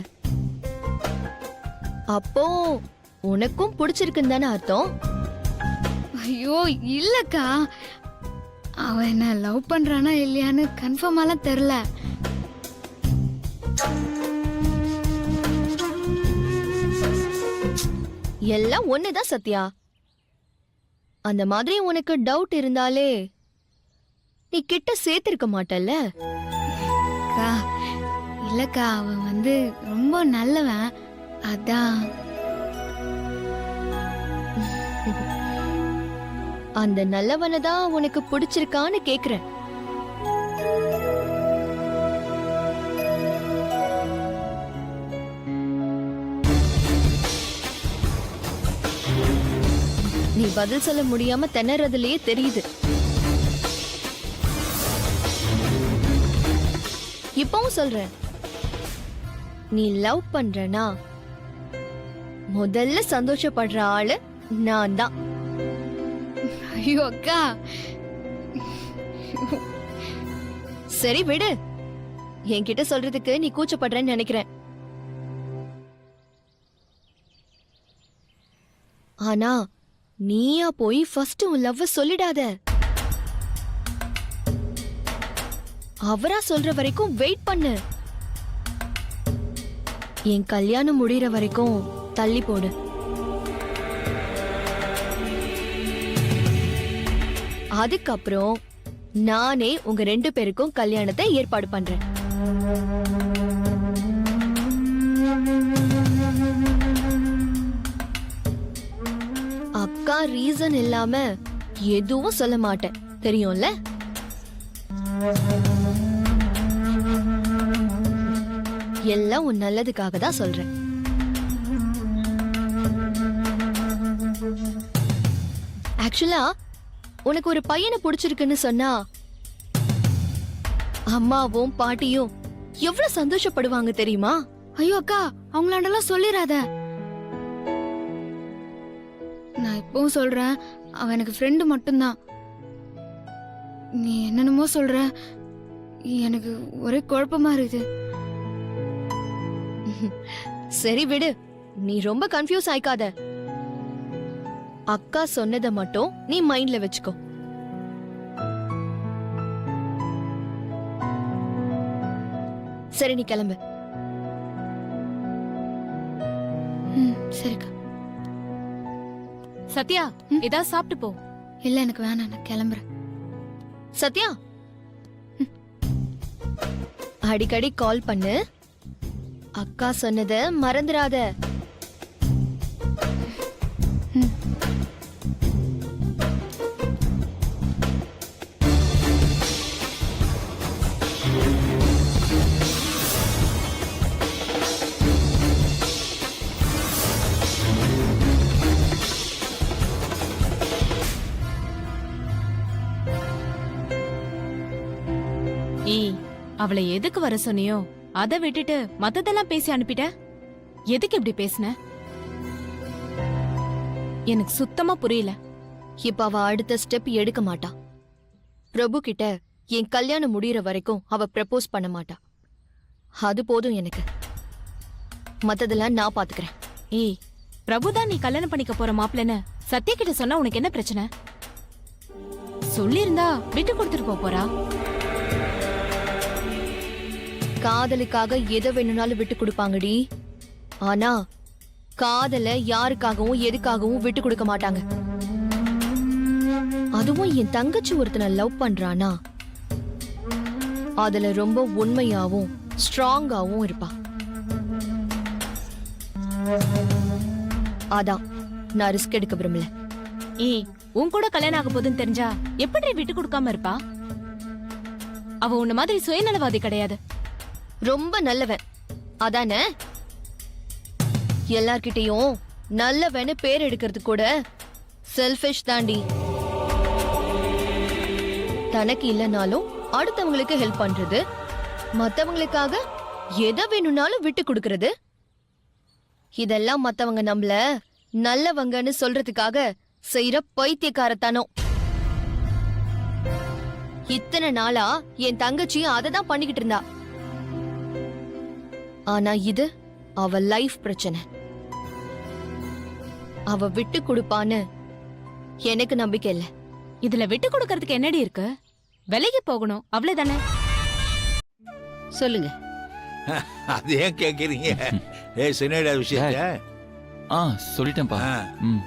அப்போ உனக்கும் பிடிச்சிருக்குன்னு தானே அர்த்தம்? ஐயோ இல்லக்கா, அவன் என்ன லவ் பண்றானா இல்லையான்னு கன்ஃபார்மாலாம் தெரியல. எல்லாம் ஒண்ணுதான் சத்யா. அந்த மாதிரி உனக்கு டவுட் இருந்தாலே நீ கிட்ட சேர்த்திருக்க மாட்டல்ல? அக்கா இல்லக்கா, அவன் வந்து ரொம்ப நல்லவன், அதான். அந்த நல்லவனை தான் உனக்கு பிடிச்சிருக்கான்னு கேக்குறேன். நீ பதில் சொல்ல முடியாம திணறதுலயே தெரியுது. இப்பவும் சொல்றேன், நீ லவ் பண்றனா முதல்ல சந்தோஷப்படுற ஆளு நான் தான். ஐயோ அக்கா, சரி விடு, என்கிட்ட சொல்றதுக்கு நீ கூச்சப்படுறேன்னு நினைக்கிறேன். ஆனா நீயா போய் ஃபர்ஸ்ட் உன் லவ்வ சொல்லிடாத. அவரா சொல்ற வரைக்கும் வெயிட் பண்ணு. என் கல்யாணம் முடியற வரைக்கும் தள்ளி போடு. அதுக்கப்புறம் நானே உங்க 2 பேருக்கும் கல்யாணத்தை ஏற்பாடு பண்றேன். அக்கா ரீசன் இல்லாம எதுவும் சொல்ல மாட்டேன், தெரியும்ல? எல்லாம் உன் நல்லதுக்காக தான் சொல்றேன். ஆக்சுவலா உனக்கு ஒரு பையனை பிடிச்சிருக்குன்னு சொன்னா அம்மாவும் பாட்டியும் எவ்வளவு சந்தோஷப்படுவாங்க தெரியுமா? ஐயோ அக்கா, அவங்களாண்டெல்லாம் சொல்லிடாத. நான் இப்பவும் சொல்றேன், அவன் எனக்கு ஃப்ரெண்டு மட்டும்தான். நீ என்னென்னமோ சொல்ற, எனக்கு ஒரே குழப்பமா இருக்குது. சரி விடு, நீ ரொம்ப கன்ஃபியூஸ் ஆயிக்காத. அக்கா சொன்னதை மட்டும் நீ மைண்ட்ல வச்சுக்கோ. சரி நீ கிளம்பு. சரிக்கா. சத்யா, ஏதாவது சாப்பிட்டு போ. இல்ல எனக்கு வேணாம், நான் கிளம்புறேன். சத்யா, அடிக்கடி கால் பண்ணு. அக்கா சொன்னதை மறந்துடாத. ஏய், அவளை எதுக்கு வர சொன்னியோ அதை விட்டுட்டு மத்ததெல்லாம் பேசி அனுப்பிட்ட. எதுக்கு இப்படி பேசுன? எனக்கு சுத்தமா புரியல. இப்ப அவ அடுத்த ஸ்டெப் எடுக்க மாட்டா. பிரபு கிட்ட என் கல்யாணம் முடியற வரைக்கும் அவ ப்ரப்போஸ் பண்ண மாட்டா. அது போதும் எனக்கு. மத்ததெல்லாம் நான் பாத்துக்கிறேன். ஏய், பிரபுதான் நீ கல்யாணம் பண்ணிக்க போற மாப்பிள்ளன்னு சத்யா கிட்ட சொன்னா உனக்கு என்ன பிரச்சனை? சொல்லிருந்தா விட்டு கொடுத்துட்டு போறா. காதலுக்காக எதை வேணும்னாலும் விட்டு கொடுப்பாங்கடி. ஆனா காதலை யாருக்காகவும் எதுக்காகவும் விட்டு கொடுக்க மாட்டாங்க. அதுவும் என் தங்கச்சி ஒருத்தனை லவ் பண்றானா அதுல ரொம்ப உண்மையாவும் ஸ்ட்ராங்காவும் இருப்பா. அதான் நான் ரிஸ்க் எடுக்க விரும்பல. ஏய், உன் கூட கல்யாணம் ஆக போதுன்னு தெரிஞ்சா எப்படி விட்டு கொடுக்காம இருப்பா? அவ உன்ன மாதிரி சுயநலவாதி கிடையாது. ரொம்ப நல்லவன் அதானே? எல்லார்கிட்டயும் நல்லவன்னு பேர் எடுக்கிறது கூட செல்ஃபிஷ் தாண்டி. தனக்கு இல்லைனாலும் அடுத்தவங்களுக்கு ஹெல்ப் பண்றது, மத்தவங்களுக்காக எதை வேணும்னாலும் விட்டு கொடுக்கறது, இதெல்லாம் மத்தவங்க நம்மள நல்லவங்கன்னு சொல்றதுக்காக செய்யற பைத்தியக்காரத்தனம். இத்தனை நாளா என் தங்கச்சி அதை தான் பண்ணிக்கிட்டு இருந்தா. ஆனா இது அவ லைஃப் பிரச்சனை. அவ விட்டு கொடுப்பான்னு எனக்கு நம்பிக்கை இல்ல. இதுல விட்டு கொடுக்கறதுக்கு என்னடி இருக்கு? விலைக்கு போகணும் அவ்வளவுதானே. சொல்லுங்க. அது ஏன் கேக்குறீங்க? ஏய் சின்னடா விஷயத்த சொல்லிட்டேன்ப்பா. ம்.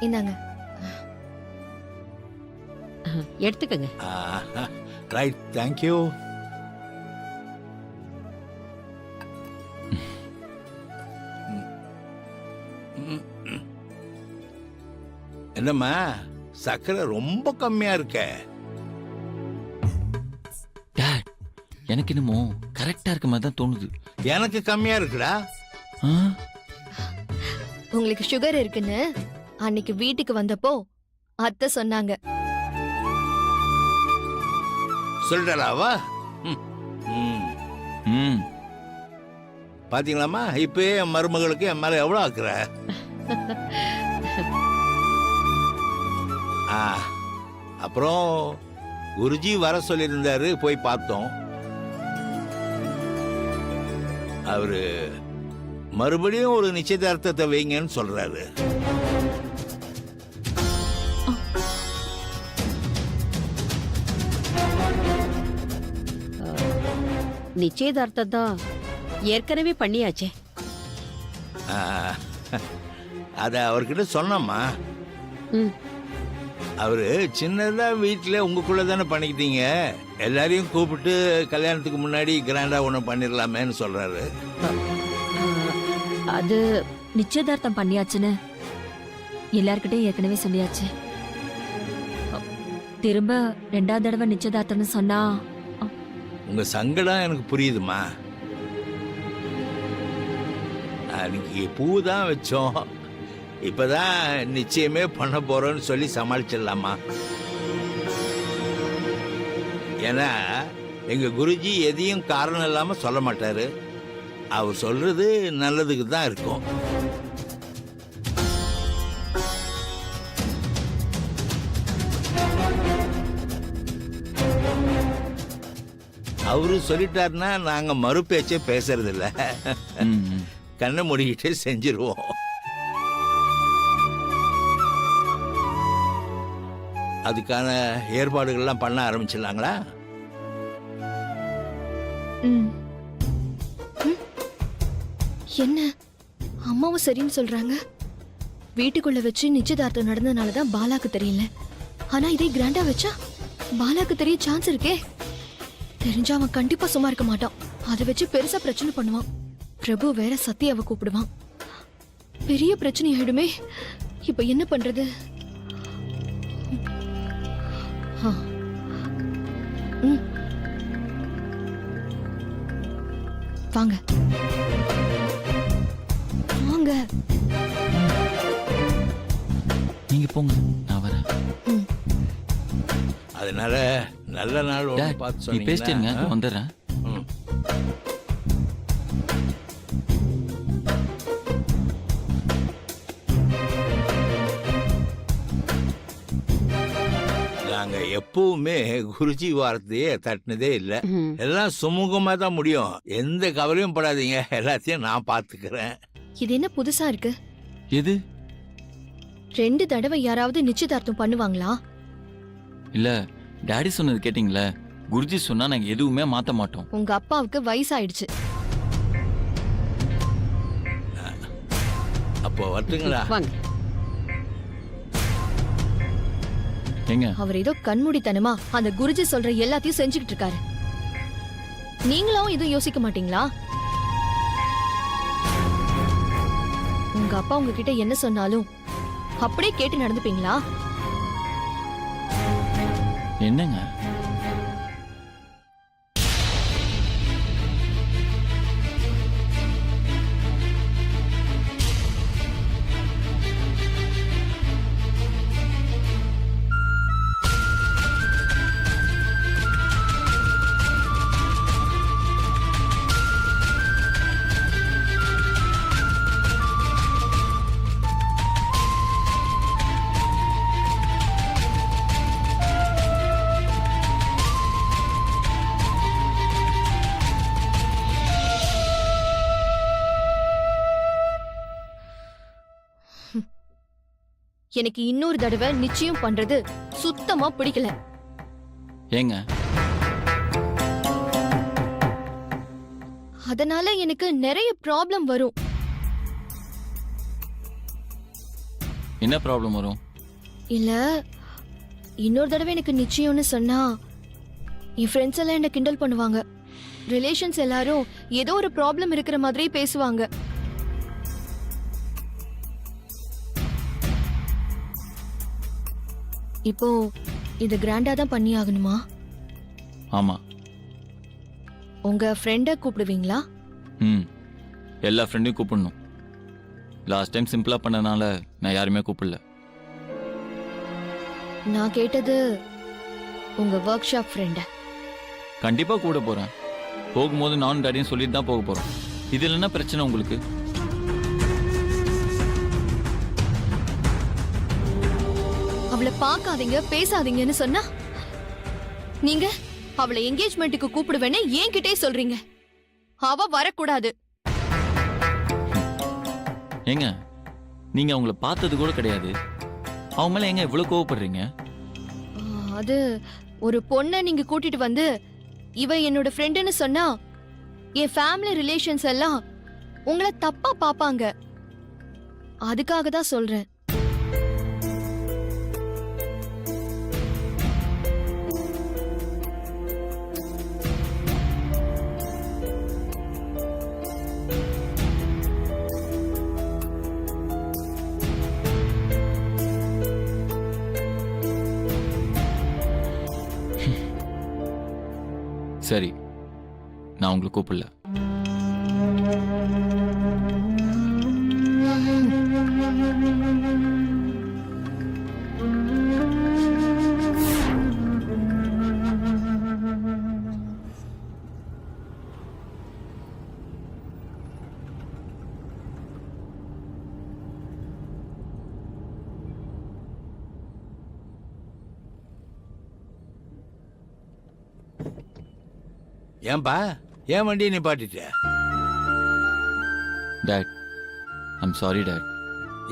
இந்தாங்க. எடுத்துக்கங்க. Right, thank you. என்னம்மா சக்கரை ரொம்ப கம்மியா இருக்க? டாட், எனக்கு என்னமோ கரெக்டா இருக்க மாதிரி தான் தோணுது. எனக்கு கம்மியா இருக்குடா. ஆ? உங்களுக்கு சுகர் இருக்குன்னு அன்னைக்கு வீட்டுக்கு வந்தப்போ அத்தை சொன்னாங்க. சொல்றாவா? ம். பாத்தீங்களாமா, இப்பயே என் மருமகளுக்கு என் மேல எவ்வளவு ஆக்குற. அப்புறம் குருஜி வர சொல்லியிருந்தாரு, போய் பார்த்தோம். அவரு மறுபடியும் ஒரு நிச்சயதார்த்தத்தை வைங்கன்னு சொல்றாரு. நிச்சயதார்த்தம் தான் ஏற்கனவே பண்ணியாச்சே. அத அவர்கிட்ட சொன்னம்மா. அவரு சின்னதா வீட்டுல உங்களுக்குள்ள தானே பண்ணிக்கிட்டீங்க, எல்லாரையும் கூப்பிட்டு கல்யாணத்துக்கு முன்னாடி கிராண்டா ஒண்ணு பண்ணிடலாமேன்னு சொல்றாரு. அது நிச்சயதார்த்தம் பண்ணியாச்சுன்னு எல்லார்கிட்டயும் ஏற்கனவே சொல்லியாச்சு. திரும்ப 2வது தடவை நிச்சயதார்த்தம்னு சொன்னா உங்க சங்கடம் எனக்கு புரியுதுமா. அன்னைக்கு பூ தான் வச்சோம், இப்பதான் நிச்சயமே பண்ண போறோம்னு சொல்லி சமாளிச்சிடலாமா. ஏன்னா எங்க குருஜி எதையும் காரணம் இல்லாம சொல்ல மாட்டாரு. அவர் சொல்றது நல்லதுக்கு தான் இருக்கும். அவரு சொல்லிட்டாருன்னா நாங்க மறுபேச்சே பேசுறது இல்ல. கண்ணை மூடிக்கிட்டே செஞ்சிருவோம். அதுக்கான ஏற்பாடுகள்லாம் பண்ண ஆரம்பிச்சிடலாங்களா? என்ன அம்மாவும் சரின்னு சொல்றாங்க. வீட்டுக்குள்ள வச்சு நிச்சயதார்த்தம் நடந்ததுனாலதான் பாலாக்கு தெரியல. ஆனா இதே கிராண்டா வச்சா பாலாக்கு தெரிய சான்ஸ் இருக்கே. தெரிஞ்சா அவன் கண்டிப்பா சும்மா இருக்க மாட்டான். அதை வச்சு பெருசா பிரச்சனை பண்ணுவான். பிரபு வேற சத்யாவை கூப்பிடுவான். பெரிய பிரச்சனை ஆயிடுமே. இப்ப என்ன பண்றது? வாங்க வாங்க. நீங்க போங்க, நான் வரேன். அதனால நல்ல நாள் ஒண்ணு டாட், பார்த்து நீ பேசிட்டேங்க, சொன்னீங்கன்னா வந்துடுறேன். நாங்க எப்பவுமே குருஜி வார்த்தையே தட்டினதே இல்ல. எல்லாம் சுமூகமா தான் முடியும். எந்த கவலையும் படாதீங்க, எல்லாத்தையும் நான் பாத்துக்கிறேன். இது என்ன புதுசா இருக்கு? எது? 2 தடவை யாராவது நிச்சயதார்த்தம் பண்ணுவாங்களா? இல்ல, டாடி சொன்னது கேட்டிங்களா? குருஜி சொன்னா நாங்க எதுவுமே மாத்த மாட்டோம். உங்க அப்பாவுக்கு வயசாயிடுச்சு. அப்போ வரட்டுங்களா? வாங்க. ஏங்க அவர் ஏதோ கண்மூடித்தனமா அந்த குருஜி சொல்ற எல்லாத்தையும் செஞ்சுக்கிட்டு இருக்காரு. நீங்களும் இதுவும் யோசிக்க மாட்டீங்களா? உங்க அப்பா உங்ககிட்ட என்ன சொன்னாலும் அப்படியே கேட்டு நடந்துப்பீங்களா? என்னங்க எனக்கு இன்னொரு தடவை நிச்சயம் பண்றது சுத்தமா பிடிக்கல. ஏங்க அதனால எனக்கு நிறைய ப்ராப்ளம் வரும். என்ன ப்ராப்ளம் வரும்? இல்ல இன்னொரு தடவை எனக்கு நிச்சயம்னு சொன்னா என் ஃப்ரெண்ட்ஸ் எல்லாம் என்ன கிண்டல் பண்ணுவாங்க. ரிலேஷன்ஸ் எல்லாரும் ஏதோ ஒரு ப்ராப்ளம் இருக்கிற மாதிரி பேசுவாங்க. இப்போ இது கிராண்டா தான் பண்ணி ஆகணுமா? ஆமா. உங்க ஃப்ரெண்ட கூப்பிடுவீங்களா? எல்லா ஃப்ரெண்டையும் கூப்பிடணும். லாஸ்ட் டைம் சிம்பிளா பண்ணனால நான் யாருமே கூப்பிடல. நான் கேட்டது உங்க ஒர்க் ஷாப் ஃப்ரெண்ட. கண்டிப்பா கூட போறேன். போகும்போது நானும் டாடியும் சொல்லிட்டு தான் போக போறோம். இதுல என்ன பிரச்சனை உங்களுக்கு? அவளை பார்க்காதீங்க பேசாதீங்கன்னு சொன்னா நீங்க அவளை என்கேஜ்மெண்ட்டுக்கு கூப்பிடுவேன்னு என்கிட்டே சொல்றீங்க. அவ வரக்கூடாது. ஏங்க நீங்க அவங்கள பார்த்தது கூட கிடையாது. அவங்க மேல எங்க இவ்வளவு கோவப்படுறீங்க? அது ஒரு பொண்ணை நீங்க கூட்டிட்டு வந்து இவ என்னோட ஃப்ரெண்டுன்னு சொன்னா என் ஃபேமிலி ரிலேஷன்ஸ் எல்லாம் உங்களை தப்பா பாப்பாங்க. அதுக்காக தான் சொல்றேன். சரி, நான் உங்களை கூப்பிடல. ஏன்பா ஏன் வண்டியை நிப்பாட்டிட்ட? Dad, I'm sorry dad.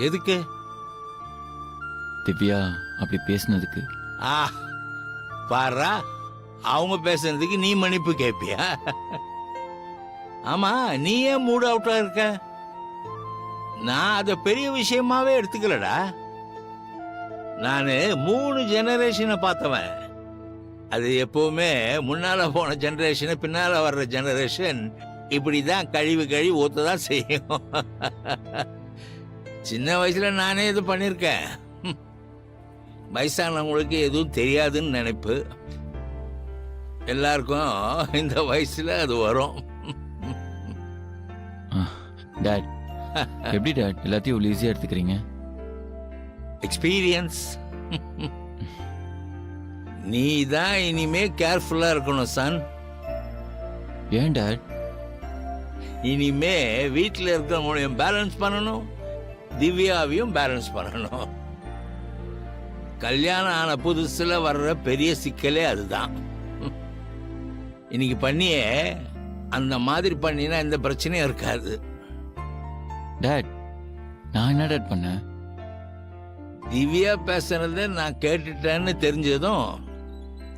எதுக்கு? திவ்யா அப்படி பேசினதுக்கு. பாரா, அவங்க பேசுறதுக்கு நீ மன்னிப்பு கேட்பியா? ஆமா, நீ ஏன் மூட் அவுட்டா இருக்க? நான் அத பெரிய விஷயமாவே எடுத்துக்கலடா. நானு 3 ஜெனரேஷனை பார்த்தவன். அது எப்பவுமே முன்னால போன ஜெனரேஷன் பின்னால வர்ற ஜெனரேஷன் இப்படிதான் கழிவு ஊத்ததான் செய்யும். சின்ன வயசுல நானே இது பண்ணிருக்கேன். வயசானவங்களுக்கு எதுவும் தெரியாதுன்னு நினைப்பு. எல்லாருக்கும் இந்த வயசுல அது வரும். டாட், எப்படி டாட் எல்லாத்தையும் ஈஸியா எடுத்துக்கிறீங்க? எக்ஸ்பீரியன்ஸ். நீ தான் இனிமே கேர்ஃபுல்லா இருக்கணும் சன். ஏன் டாட்? இனிமே வீட்டில் இருக்கிறவங்களையும் பேலன்ஸ் பண்ணணும், திவ்யாவையும் பேலன்ஸ் பண்ணணும். கல்யாணம் ஆன புதுசுல வர்ற பெரிய சிக்கலே அதுதான். இன்னைக்கு பண்ணியே அந்த மாதிரி பண்ணினா எந்த பிரச்சனையும் இருக்காது. டாட், நான் என்ன டாட் பண்ணேன்? திவ்யா பேசுறத நான் கேட்டுட்டேன்னு தெரிஞ்சதும்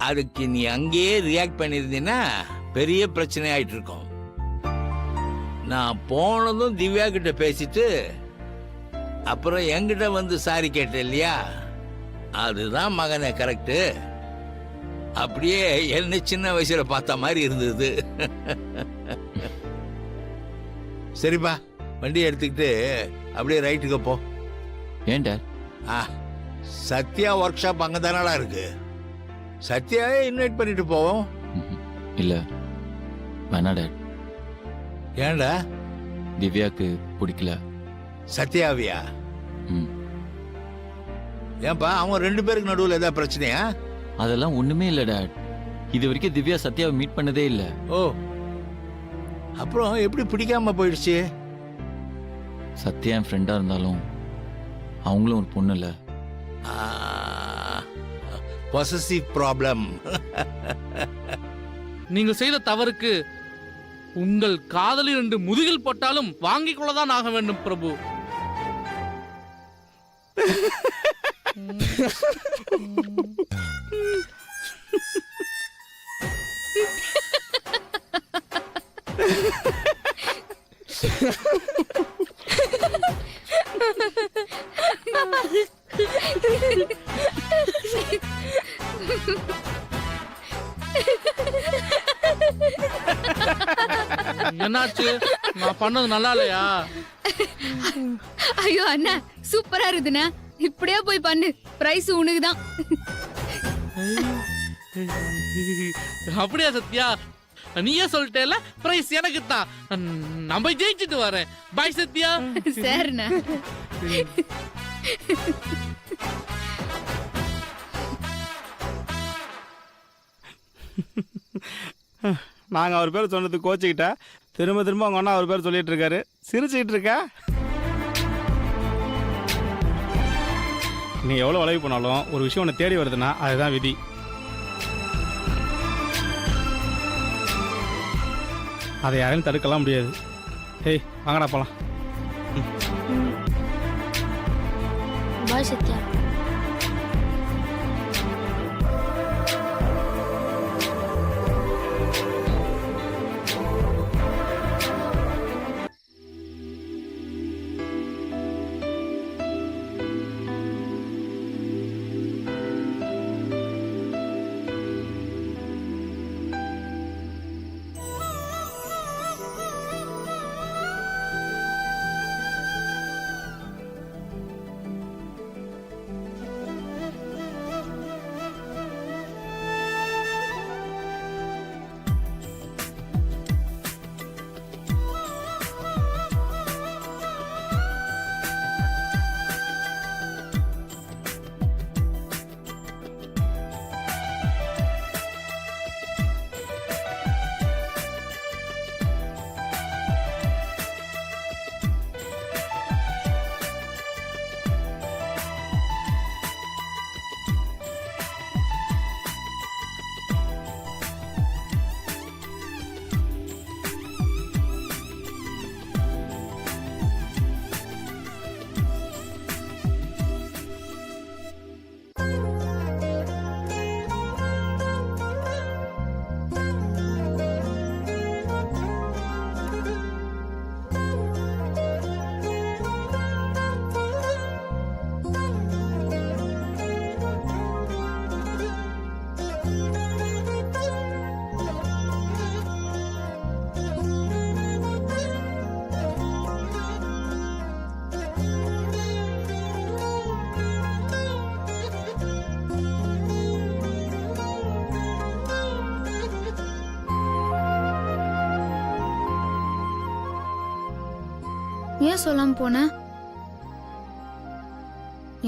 அதுக்கு நீ அங்கேயே ரியாக்ட் பண்ணியிருந்தீன்னா பெரிய பிரச்சனை ஆயிட்டு இருக்கும். நான் போனதும் திவ்யா கிட்ட பேசிட்டு அப்புறம் என்கிட்ட வந்து சாரி கேட்டேன் இல்லையா, அதுதான் மகனே கரெக்டு. அப்படியே என்ன சின்ன வயசுல பார்த்த மாதிரி இருந்தது. சரிப்பா, வண்டி எடுத்துக்கிட்டு அப்படியே ரைட்டுக்கு போ. ஏன்டா? சத்யா ஒர்க் ஷாப் அங்கே தானடா இருக்கு. சத்யாவே இன்வைட் பண்ணிட்டு போவோம். இல்ல வேணா டேட். ஏன்டா? திவ்யாக்கு பிடிக்கல. சத்யாவியா? ம். ஏன்பா, அவங்க 2 பேருக்கு நடுவில் ஏதாவது பிரச்சனையா? அதெல்லாம் ஒண்ணுமே இல்ல டேட். இது வரைக்கும் திவ்யா சத்யாவை மீட் பண்ணதே இல்ல. ஓ, அப்புறம் எப்படி பிடிக்காம போயிடுச்சு? சத்யா என் ஃப்ரெண்டா இருந்தாலும் அவங்களும் ஒரு பொண்ணு இல்ல. Possessive problem. நீங்க செய்த தவறுக்கு உங்கள் காதலி 2 முதுகில் போட்டாலும் வாங்கிக் கொள்ளதான் ஆக வேண்டும் பிரபு. என்னாச்சு? நான் பண்ணது நல்லா இல்லையா? ஐயோ அண்ணா, சூப்பரா இருக்குண்ணா. இப்படியே போய் பண்ணு, பிரைஸ் உனக்கு தான். அப்படியா சத்யா? நீயே சொல்லிட்டேல, பிரைஸ் எனக்கு தான். நம்ம ஜெயிச்சுட்டு வரேன். பாய் சத்யா. சரிண்ணா. நாங்க அவர் பேர் சொன்னது கோச்சிக்கிட்டா திரும்ப திரும்ப அவங்க அண்ணா அவர் பேர் சொல்லிட்டு இருக்காரு. சிரிச்சுக்கிட்டு இருக்கா? நீ எவ்வளோ உழைப்பு பண்ணாலும் ஒரு விஷயம் உன்னை தேடி வருதுன்னா அதுதான் விதி. அதை யாரையும் தடுக்கலாம் முடியாது. ஏய், வாங்கடா போலாம். பாய் சத்யா. ஏன் சொல்லாம போன?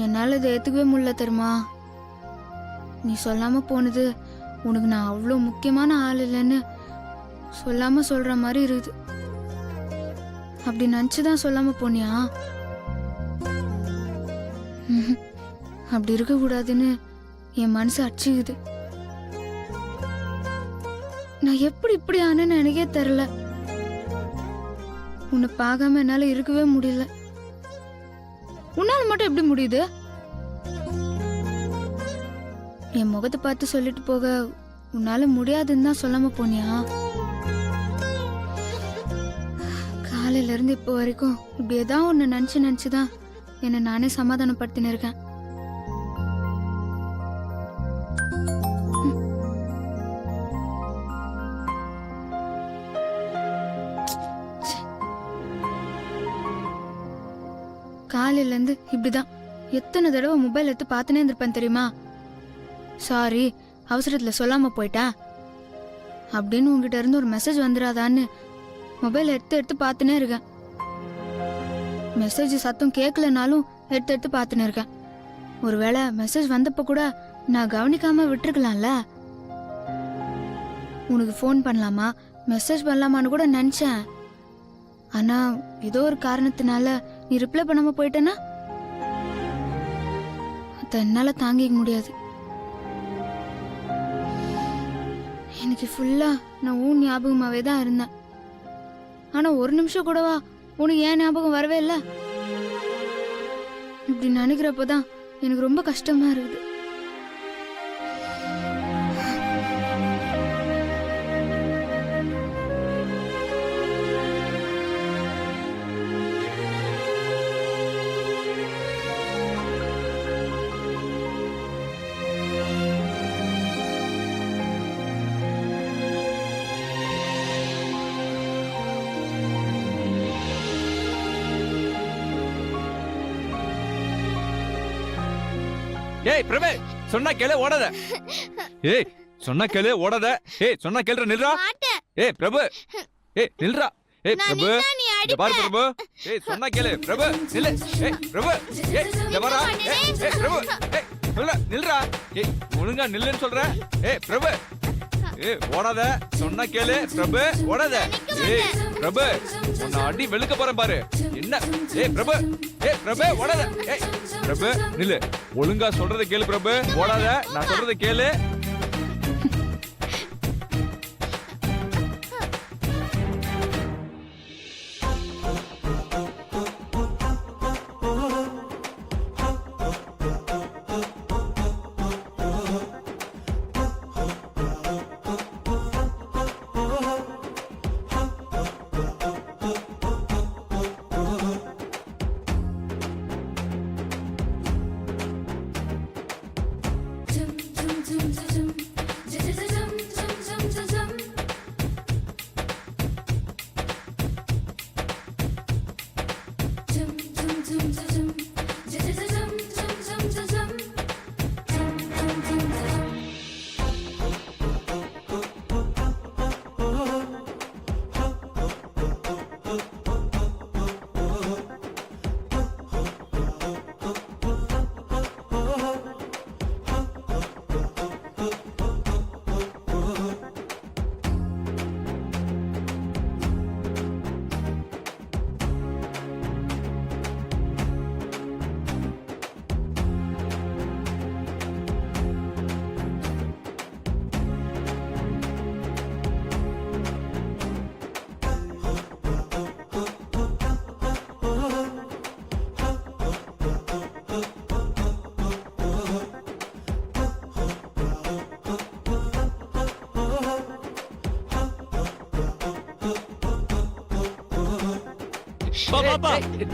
என்னால இதை ஏத்துக்கவே முடியல தெரியுமா? நீ சொல்லாம போனது உனக்கு நான் அவ்வளோ முக்கியமான ஆள் இல்லைன்னு சொல்லாம சொல்ற மாதிரி இருக்குது. அப்படி நினச்சிதான் சொல்லாம போனியா? அப்படி இருக்க கூடாதுன்னு என் மனசு அடிச்சுக்குது. நான் எப்படி இப்படி ஆனேன்னு எனக்கே தெரியல. உன்னை பார்க்காம என்னால இருக்கவே முடியல. உன்னால மட்டும் எப்படி முடியுது? என் முகத்தை பார்த்து சொல்லிட்டு போக உன்னால முடியாதுன்னு தான் சொல்லாம போனியா? காலையில இருந்து இப்போ வரைக்கும் இப்படி ஏதாவது ஒன்று நினச்சுதான் என்னை நானே சமாதானப்படுத்தின்னு இருக்கேன். காலையில இருந்து இப்படிதான் எத்தனை தடவை மொபைல் எடுத்து பார்த்துனே இருந்திருப்பேன் தெரியுமா? சாரி, அவசரத்துல சொல்லாம போயிட்டேன் அப்படின்னு உங்ககிட்ட இருந்து ஒரு மெசேஜ் வந்துடாதான்னு மொபைல் எடுத்து பார்த்துனே இருக்கேன். மெசேஜ் சத்தம் கேட்கலனாலும் எடுத்து பார்த்துனே இருக்கேன். ஒருவேளை மெசேஜ் வந்தப்ப கூட நான் கவனிக்காம விட்டுருக்கலாம்ல. உனக்கு ஃபோன் பண்ணலாமா மெசேஜ் பண்ணலாமான்னு கூட நினைச்சேன். ஆனா ஏதோ ஒரு காரணத்தினால நீ ரிப்ளை பண்ணாம போயிட்டேன்னா அதை என்னால தாங்கிக்க முடியாது. எனக்கு ஃபுல்லா நான் உன் ஞாபகமாவே தான் இருந்தேன். ஆனா ஒரு நிமிஷம் கூடவா உனக்கு ஏன் ஞாபகம் வரவே இல்லை? இப்படி நினைக்கிறப்பதான் எனக்கு ரொம்ப கஷ்டமா இருக்குது. ஏய் பிரபு, சொன்னா கேளு ஓடாத. ஏய் சொன்னா கேளு ஓடாத. ஏய் சொன்னா கேளுற நில்றா. ஏய் பிரபு, ஏய் நில்றா. ஏய் பிரபு, இங்க பாரு பிரபு. ஏய் சொன்னா கேளு பிரபு, நில்லு. ஏய் பிரபு, ஏய் இங்க பாரா. ஏய் பிரபு, ஏய் சொல்ல நில்றா. ஏய் ஒழுங்கா நில்லுன்னு சொல்றேன். ஏய் பிரபு, ஏய் ஓடாத. சொன்னா கேளு பிரபு, ஓடாத. ஏய் பிரபு, உன்னை அடி வெளுக்க போறேன் பாரு. என்ன? ஏய் பிரபு, ஏய் பிரபு ஓடாத. ஏய் பிரபு நில்லு. ஒழுங்கா சொல்றத கேளு பிரபு, ஓடாத. நான் சொல்றத கேளு.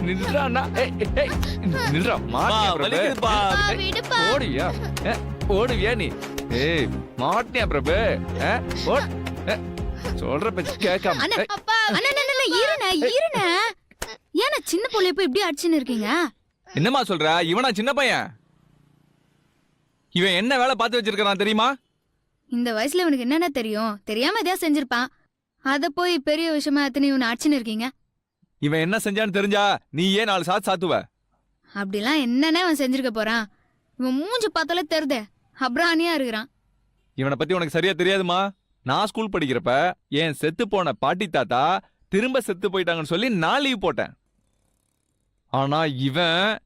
நில்றா. நில்றா. ஓடியா ஓடுவியா நீ? ஏய் மாட்டியா பிரபு? சொல்ற பேச்சு கேட்காம ஏன்னா சின்ன பிள்ளைய போய் இப்படி அடிச்சுன்னு இருக்கீங்க? என்னமா சொல்ற? இவனா சின்ன பையன்? இவன் என்ன வேலை பார்த்து வச்சிருக்கான் தெரியுமா? இந்த வயசுல இவனுக்கு என்னென்ன தெரியும்? தெரியாம எதையா செஞ்சிருப்பான். அத போய் பெரிய விஷயமா எத்தனை இவனை அடிச்சுன்னு இருக்கீங்க? இவன் என்ன செஞ்சான்னு தெரிஞ்சா நீ ஏன் 4 சாத்து சாத்துவ? அப்படிலாம் என்னென்ன அவன் செஞ்சிருக்க போறான்? இவன் மூஞ்சி பார்த்தாலே தெரியுதே, அப்ரானியா இருக்கிறான். இவனை பத்தி உனக்கு சரியா தெரியாதுமா. நான் ஸ்கூல் படிக்கிறப்ப என் செத்து போன பாட்டி தாத்தா திரும்ப செத்து போயிட்டாங்கன்னு சொல்லி நான் லீவ் போட்டேன். ஆனா இவன்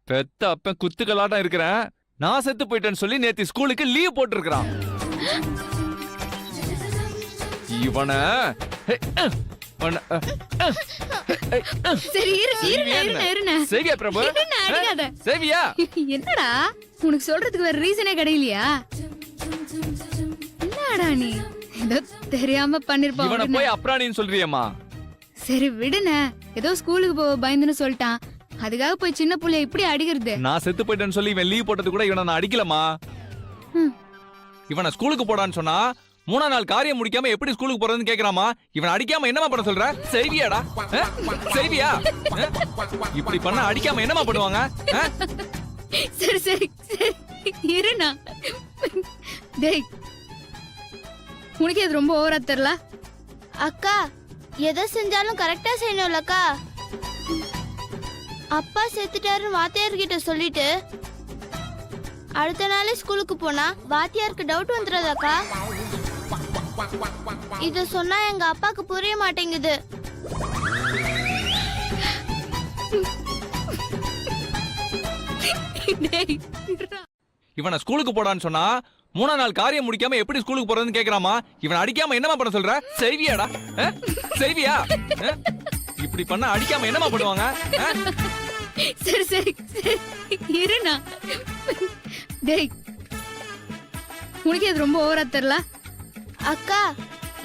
பெத்த அப்பன் குத்துக்கலாட்டம் இருக்கிறேன், நான் செத்து போயிட்டேன்னு சொல்லி நேத்து ஸ்கூலுக்கு லீவ் போட்டிருக்கிறான். இவனை சரி இருண்ண சேவியா பிரபு அடிக்காத. சேவியா என்னடா உனக்கு சொல்றதுக்கு வேற ரீசனே கிடையிலையா? என்னடா நீ ஏதோ தெரியாம இவனை பண்ணிருப்பான். போய் அப்ராணின்னு சொல்றியம்மா. சரி விடுன, ஏதோ ஸ்கூலுக்கு போ பயந்துன்னு சொல்லிட்டான், அதுக்காக போய் சின்ன புள்ளைய இப்படி அடிக்கிறது? நான் செத்து போயிட்டேன்னு சொல்லி இவன் லீவ் போட்டது கூட இவனை நான் அடிக்கலமா. ம். இவனை ஸ்கூலுக்கு போடான்னு சொன்னா 3 நாள் காரியம் முடிக்காம எப்படி ஸ்கூலுக்கு போறதுன்னு கேக்குறாமா. இவனை அடிக்காம என்னமா பண்ண சொல்ற? செய்வியாடா? செய்வியா? இப்படி பண்ண அடிக்காம என்னமா பண்ணுவாங்க? சரி சரி சரி இருண்ணா. டேய் உனக்கு இது ரொம்ப ஓவரா தெரியல? அக்கா எதை செஞ்சாலும் கரெக்டா செய்யணும்லக்கா. அப்பா செத்துட்டாருன்னு வாத்தியார்கிட்ட சொல்லிட்டு அடுத்த நாளே ஸ்கூலுக்கு போனா வாத்தியாருக்கு டவுட் வந்துடாதாக்கா? இத சொன்னா எங்க அப்பாக்கு புரிய மாட்டேங்குது. டேய் இருடா. இவனை ஸ்கூலுக்கு போடான்னு சொன்னா 3 நாள் காரியம் முடிக்காம எப்படி ஸ்கூலுக்கு போறதுன்னு கேக்குறாமா. இவனை அடிக்காம என்னமா பண்ண சொல்ற? செய்வியாடா? செய்வியா? இப்படி பண்ண அடிக்காம என்னமா பண்ணுவாங்க? சரி சரி சரி இருண்ணா. டேய் உனக்கு இது ரொம்ப ஓவரா தெரியல? அக்கா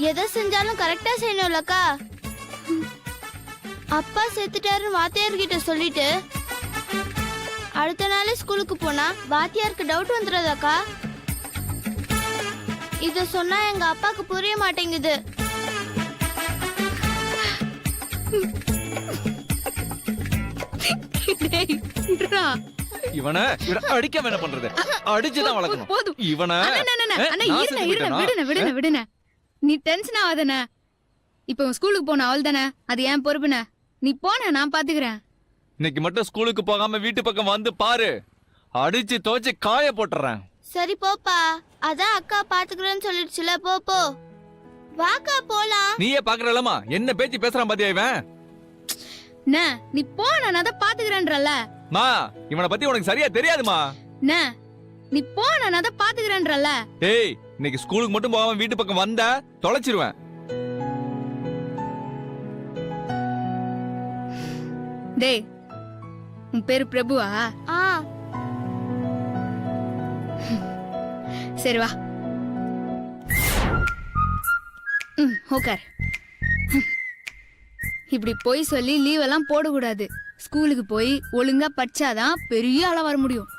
எதை செஞ்சாலும் கரெக்டா செய்யணும்லக்கா. அப்பா செத்துட்டாருன்னு வாத்தியார்கிட்ட சொல்லிட்டு அடுத்த நாளே ஸ்கூலுக்கு போனா வாத்தியாருக்கு டவுட் வந்துடாதாக்கா? இத சொன்னா எங்க அப்பாக்கு புரிய மாட்டேங்குது. டேய் இருடா. இவனை அடிக்காம என்ன பண்றது? அடிச்சுதான் வளர்க்கணும். போதும். இவனை விடுன நீ டென்ஷன் ஆகாதன. இப்ப ஸ்கூலுக்கு போன அவள் தானே, அது ஏன் பொறுப்புன. நீ போன நான் பாத்துக்கிறேன். இன்னைக்கு மட்டும் ஸ்கூலுக்கு போகாம வீட்டு பக்கம் வந்து பாரு, அடிச்சு துவைச்சு காய போட்டுறேன். சரி போப்பா, அதான் அக்கா பாத்துக்கிறேன்னு சொல்லிடுச்சுல, போ போ. வாக்கா போலாம். நீயே பாக்குறலமா என்ன பேச்சு பேசுறான் பாத்தியா இவன்? நீ போன நான் தான் பாத்துக்கிறேன்றல. மா இவனை பத்தி உனக்கு சரியா தெரியாதுமா. நீ போன நான் தான் பாத்துக்கிறேன்றல. ஏய் இன்னைக்கு ஸ்கூலுக்கு மட்டும் போகாம வீட்டு பக்கம் வந்தா தொலைச்சிருவேன். டேய் உன் பேரு பிரபுவா? சரி வா. உட்கார். இப்படி போய் சொல்லி லீவ் எல்லாம் போடக்கூடாது. ஸ்கூலுக்கு போய் ஒழுங்கா படிச்சாதான் பெரிய ஆளா வர முடியும்.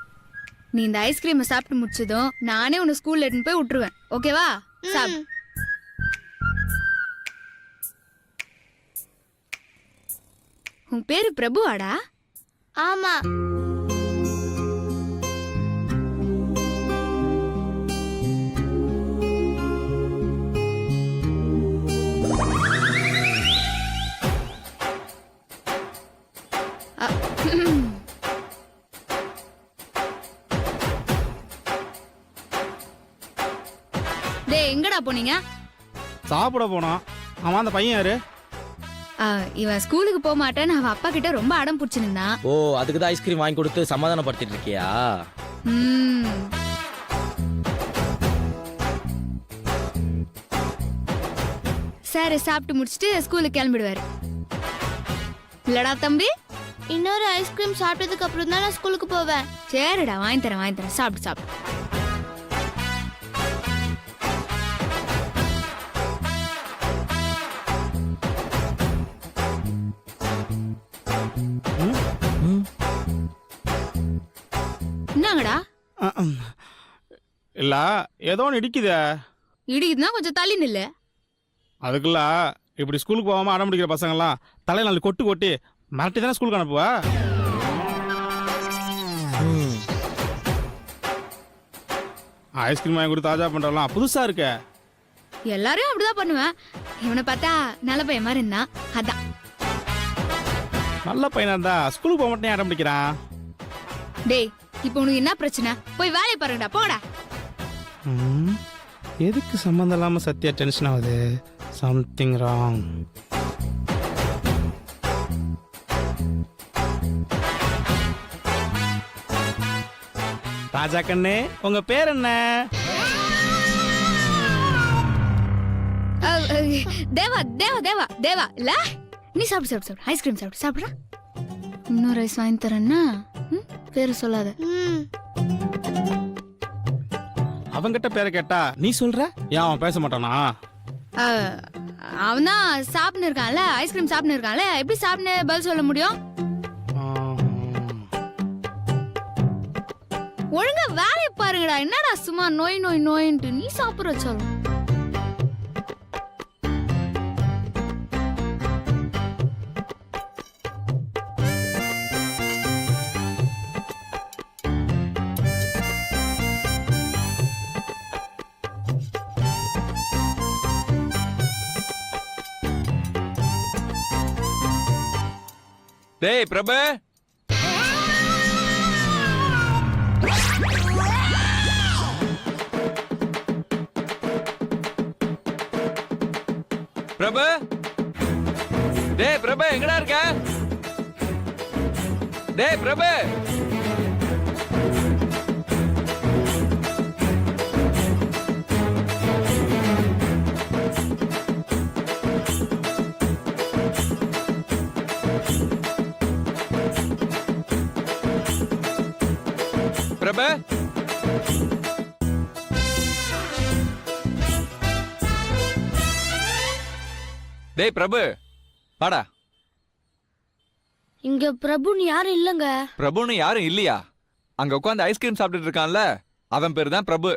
நீ இந்த ஐஸ்கிரீமை சாப்பிட்டு முடிச்சதும் நானே உன்னை ஸ்கூல்ல எடுத்துன்னு போய் விட்டுருவேன். ஓகேவா? சாப். உன் பேரு பிரபுவாடா? ஆமா. டேய் எங்கடா போனீங்க? சாப்பிட போனோம். ஆமா அந்த பையன் யாரு? இவன் ஸ்கூலுக்கு போக மாட்டேன்னு அவன் அப்பா கிட்ட ரொம்ப அடம் பிடிச்சிருந்தான். ஓ அதுக்கு தான் ஐஸ்கிரீம் வாங்கி கொடுத்து சமாதானப்படுத்திட்டு இருக்கியா? சரி சாப்பிட்டு முடிச்சிட்டு ஸ்கூலுக்கு கிளம்பிடுவாரு. இல்லடா தம்பி? இன்னொரு ஐஸ்கிரீம் சாப்பிட்டதுக்கு அப்புறம் தான் நான் ஸ்கூலுக்கு போவேன். சரிடா வாங்கி தரேன். சாப்பிட்டு சாப்பிட்டு. என்னங்கடா? இல்ல ஏதோ ஒன்று இடிக்குதே. இடிக்குதுன்னா கொஞ்சம் தள்ளி நில்லு. அதுக்குள்ள இப்படி ஸ்கூலுக்கு போகாம அடம் பிடிக்கிற பசங்கள்லாம் தலையில நாலு கொட்டு கொட்டி மிரட்டி தானே ஸ்கூலுக்கு அனுப்புவா? ஐஸ்கிரீம் வாங்கி கொடுத்து தாஜா பண்றலாம் புதுசா இருக்க. எல்லாரையும் அப்படிதான் பண்ணுவேன். இவனை பார்த்தா நல்ல பையன் மாதிரி இருந்தான், அதான். நல்ல பையனா இருந்தா ஸ்கூலுக்கு போக மாட்டேன் அடம் பிடிக்கிறான். டேய் இப்போ உனக்கு என்ன பிரச்சனை? போய் வேலையை பாருங்கடா, போடா. எதுக்கு சம்பந்தம் இல்லாம சத்யா டென்ஷன் ஆகுது? Something wrong. ராஜா கண்ணே உங்க பேர் என்ன? தேவா தேவா தேவா தேவா இல்ல நீ சாப்பிடு சாப்பிடு சாப்பிடு ஐஸ்கிரீம் சாப்பிடு சாப்பிட்றா இன்னொரு ஐஸ் வாங்கி தரேன்னா பேரு சொல்லாத. அவங்கிட்ட பேரை கேட்டா நீ சொல்ற ஏன் அவன் பேச மாட்டானா? அவன் தான் சாப்பிட்டு இருக்கான்ல, ஐஸ்கிரீம் சாப்பிட்டு இருக்கான்ல, எப்படி சாப்பிட்டு பதில் சொல்ல முடியும்? ஒழுங்கா வேலையை பாருங்கடா. என்னடா சும்மா நோய் நோய் நோயின்ட்டு நீ சாப்பிட்ற சொல்லு. டேய் பிரபு, பிரபு, டேய் பிரபு எங்கடா இருக்க? டேய் பிரபு, பிரபு, டேய் பிரபு வாடா. இங்க பிரபுன்னு யாரும் இல்லங்க. பிரபுன்னு யாரும் இல்லையா? அங்க உட்காந்து ஐஸ்கிரீம் சாப்பிட்டுட்டு இருக்கான்ல, அவன் பேரு தான் பிரபு.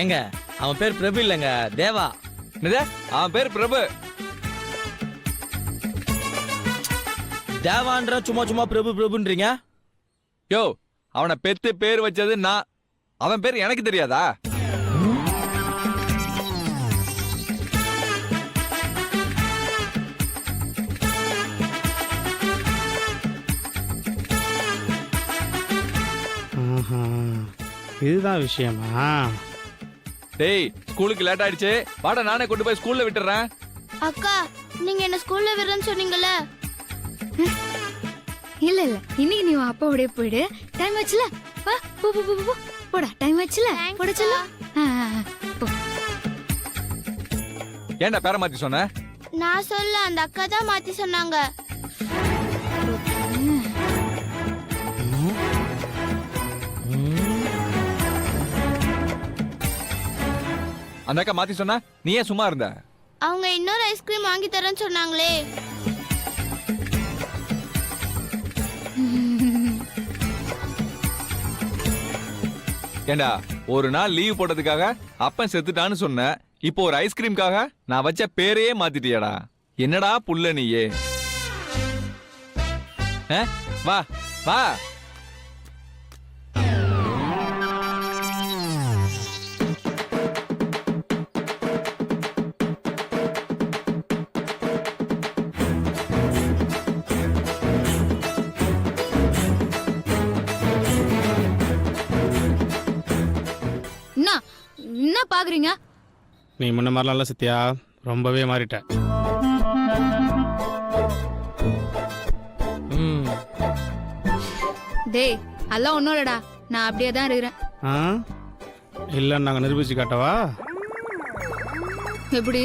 ஏங்க அவன் பேர் பிரபு இல்லைங்க, தேவா. என்னது? அவன் பேர் பிரபு. தேவான்ற சும்மா சும்மா பிரபு பிரபுன்றீங்க. யோ, அவனை பெத்து பேர் வச்சது நான். அவன் பேர் எனக்கு தெரியாதா? இதுதான் விஷயமா? டேய் ஸ்கூலுக்கு லேட் ஆயிடுச்சு, வாடா நானே கொண்டு போய் ஸ்கூல்ல விட்டுறேன். அக்கா, நீங்க என்ன ஸ்கூல்ல விடுறேன்னு சொன்னீங்கல்ல. இல்ல இல்ல, இன்னைக்கு நீ அப்பாவோடய போயிடு. டைம் ஆச்சுல, வா போ போ போ போ போடா. டைம் ஆச்சுல, போட சொல்லு. போ. ஏன்டா பேர மாத்தி சொன்ன? நான் சொல்ல, அந்த அக்கா தான் மாத்தி சொன்னாங்க. அந்த அக்கா மாத்தி சொன்னா நீ ஏன் சும்மா இருந்த? அவங்க இன்னொரு ஐஸ்கிரீம் வாங்கி தரேன்னு சொன்னாங்களே. ஏண்டா ஒரு நாள் லீவ் போட்டதுக்காக அப்பன் செத்துட்டான்னு சொன்ன, இப்போ ஒரு ஐஸ்கிரீம்காக நான் வச்ச பேரையே மாத்திட்டியாடா. என்னடா புள்ள நீயே? வா வா. என்ன பாக்குறீங்க? நீ முன்ன மாதிரிலாம் இல்ல சத்யா, ரொம்பவே மாறிட்ட. டேய் அதெல்லாம் ஒன்றும் இல்லடா, நான் அப்படியே தான் இருக்கிறேன். இல்ல நாங்க நிரூபிச்சு காட்டவா? எப்படி?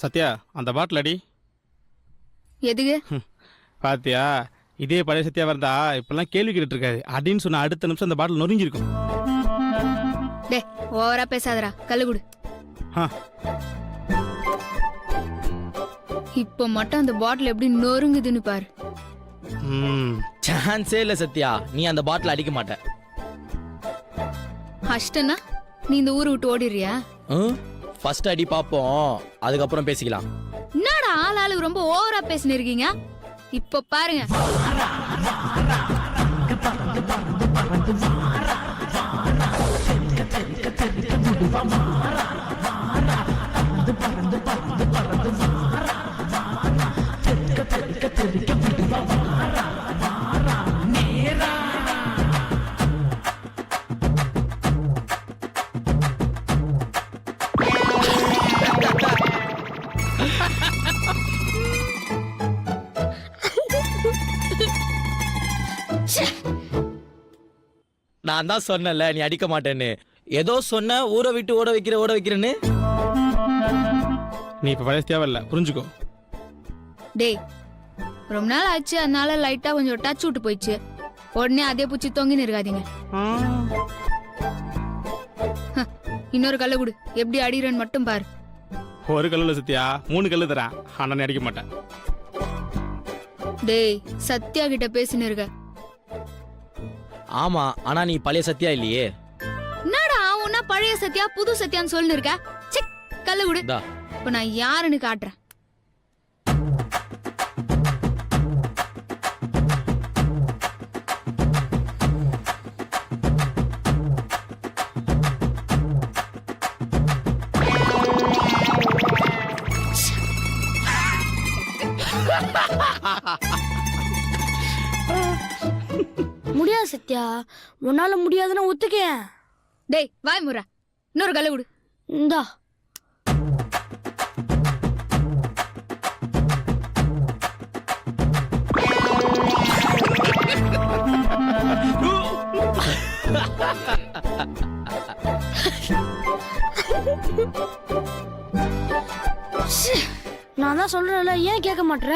சத்யா, அந்த பாட்டில் அடி. எதுக்கு? பாத்தியா, இதே பழைய சத்யா வந்தா இப்பெல்லாம் கேள்வி கேட்டு இருக்காது. அடின்னு சொன்ன அடுத்த நிமிஷம் அந்த பாட்டில் நொறுங்கிருக்கும். டே ஓவரா பேசாதடா, கல்லு குடு. இப்போ மட்டும் அந்த பாட்டில் எப்படி நொறுங்குதுன்னு பாரு. சான்ஸே இல்ல சத்யா, நீ அந்த பாட்டில் அடிக்க மாட்ட. அஷ்டனா நீ இந்த ஊரை விட்டு ஓடிடுறியா? ஃபர்ஸ்ட் அடி பாப்போம், அதுக்கப்புறம் பேசிக்கலாம். என்னடா ஆளாளுக்கு ரொம்ப ஓவரா பேசினு இருக்கீங்க. இப்போ பாருங்க. நான் தான் சொன்னேன்ல நீ அடிக்க மாட்டேன்னு. ஏதோ சொன்ன ஊற விட்டு ஓட வைக்கிறேன்னு. நீ இப்போ பழைய தேவையில்ல, புரிஞ்சுக்கோ. டேய் ரொம்ப நாள் ஆச்சு, அதனால லைட்டா கொஞ்சம் டச் விட்டு போயிடுச்சு. உடனே அதே பூச்சி தொங்கின்னு இருக்காதீங்க. இன்னொரு கல்ல குடு, எப்படி அடிக்கிறேன்னு மட்டும் பாரு. ஒரு கல்லுல சத்யா 3 கல்லு தரேன், ஆனால் நீ அடிக்க மாட்டேன். டேய் சத்யா கிட்ட பேசின்னு இருக்க. ஆமா, ஆனா நீ பழைய சத்யா இல்லையே. என்னடா உன்னா பழைய சத்யா புது சத்யான்னு சொல்லின்னு இருக்க? சிக் கல்ல குடு. இந்தா. இப்ப நான் யாருன்னு காட்டுறேன். முடியாது சத்யா, உன்னால முடியாதுன்னு ஒத்துக்க. டேய் வாய் முறை, இன்னொரு கல்ல குடு. இந்தா. நான் தான் சொல்றேன்ல, ஏன் கேட்க மாட்டேற?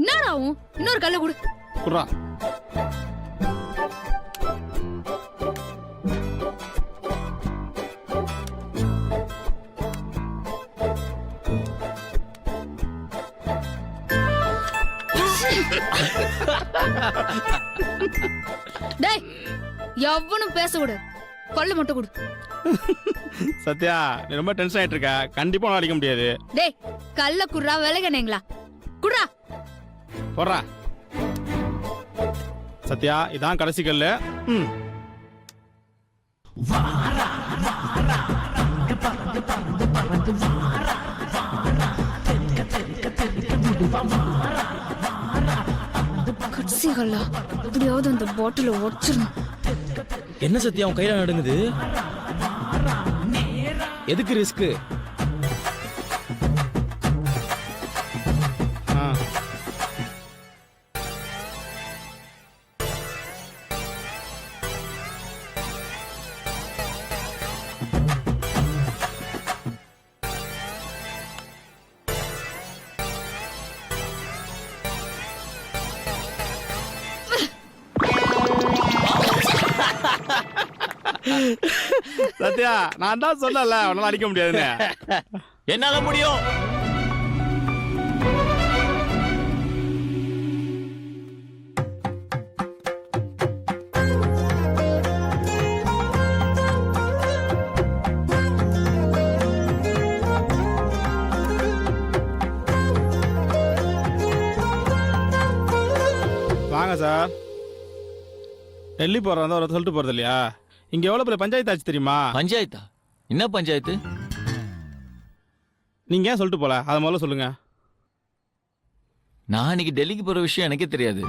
என்னடா இன்னொரு கல்ல குடு. குர்ரா. டேய் எவனும் பேசக்கூடாது, கல்லு மட்டும் கொடு. சத்யா நீ ரொம்ப டென்ஷன் ஆயிட்டு இருக்க, கண்டிப்பா உன்னால அடிக்க முடியாது. டேய் கல்ல குடுறா, விலகனேங்களா குடுறா. போடுறா. சத்யா இதான் கடைசி கல்லு. கடைசி கல்லா, எப்படியாவது அந்த பாட்டில உடைச்சிடணும். என்ன சத்யா உன் கையில நடுங்குது? எதுக்கு ரிஸ்க்? சத்யா நான் தான் சொன்னல உன்னால அடிக்க முடியாதுன்னு. என்னால முடியும். வாங்க சார். டெல்லி போறதா ஒரு சொல்லிட்டு போறது இல்லையா? இங்க எவ்வளவு பெரிய பஞ்சாயத்து ஆச்சு தெரியுமா? பஞ்சாயத்தா? என்ன பஞ்சாயத்து? நீங்க ஏன் சொல்லிட்டு போல, அதை முதல்ல சொல்லுங்க. நான் இன்னைக்கு டெல்லிக்கு போற விஷயம் எனக்கே தெரியாது.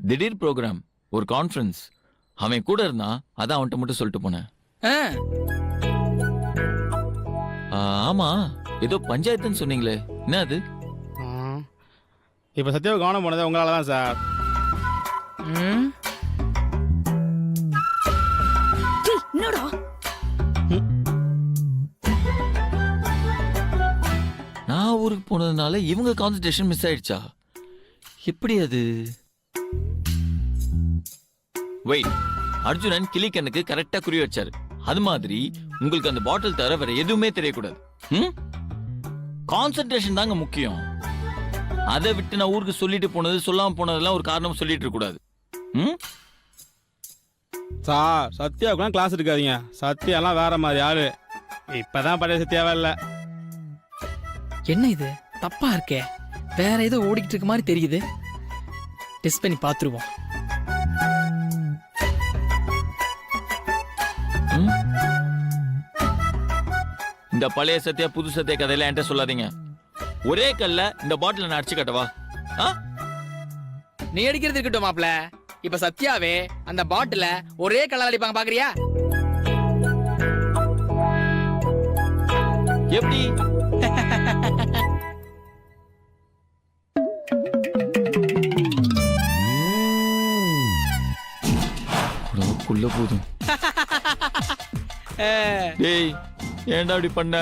திடீர் ப்ரோக்ராம், ஒரு கான்ஃபரன்ஸ். அவன் கூட இருந்தான், அதான் அவன்கிட்ட மட்டும் சொல்லிட்டு போனேன். ஆமா, ஏதோ பஞ்சாயத்துன்னு சொன்னீங்களே, என்ன அது? இப்ப சத்யாவை கவனம் போனது உங்களால தான் சார். என்னடா நான் ஊருக்கு போனதுனால இவங்க கான்சன்ட்ரேஷன் மிஸ் ஆயிடுச்சா? எப்படி அது? வெயிட், அர்ஜுனன் கிளிக்கண்ணுக்கு கரெக்டா குறி வச்சாரு. அது மாதிரி உங்களுக்கு அந்த பாட்டில் தவிர வேற எதுவுமே தெரியக்கூடாது. கான்சன்ட்ரேஷன் தாங்க முக்கியம். அதை விட்டு நான் ஊருக்கு சொல்லிட்டு போனது சொல்லாம போனதெல்லாம் ஒரு காரணம் சொல்லிட்டு இருக்க கூடாது. சார் சத்யாவுக்குலாம் கிளாஸ் இருக்காதீங்க. சத்யாலாம் வேற மாதிரி ஆளு. இப்பதான் பழைய சத்யாவே இல்ல. என்ன இது தப்பா இருக்கே? வேற ஏதோ ஓடிக்கிட்டு இருக்க மாதிரி தெரியுது. டெஸ்ட் பண்ணி பாத்துருவோம். இந்த பழைய சத்தியா புது சத்திய கதையெல்லாம் என்கிட்ட சொல்லாதீங்க. ஒரே கல்ல இந்த பாட்டில நான் அடிச்சு கட்டவா? நீ அடிக்கிறது இருக்கட்டும் மாப்ள. இப்ப சத்யாவே அந்த பாட்டில ஒரே கலர் அடிப்பாங்க பாக்குறியா? எப்படி? குள்ள போதும். டேய் ஏன்டா அப்படி பண்ண?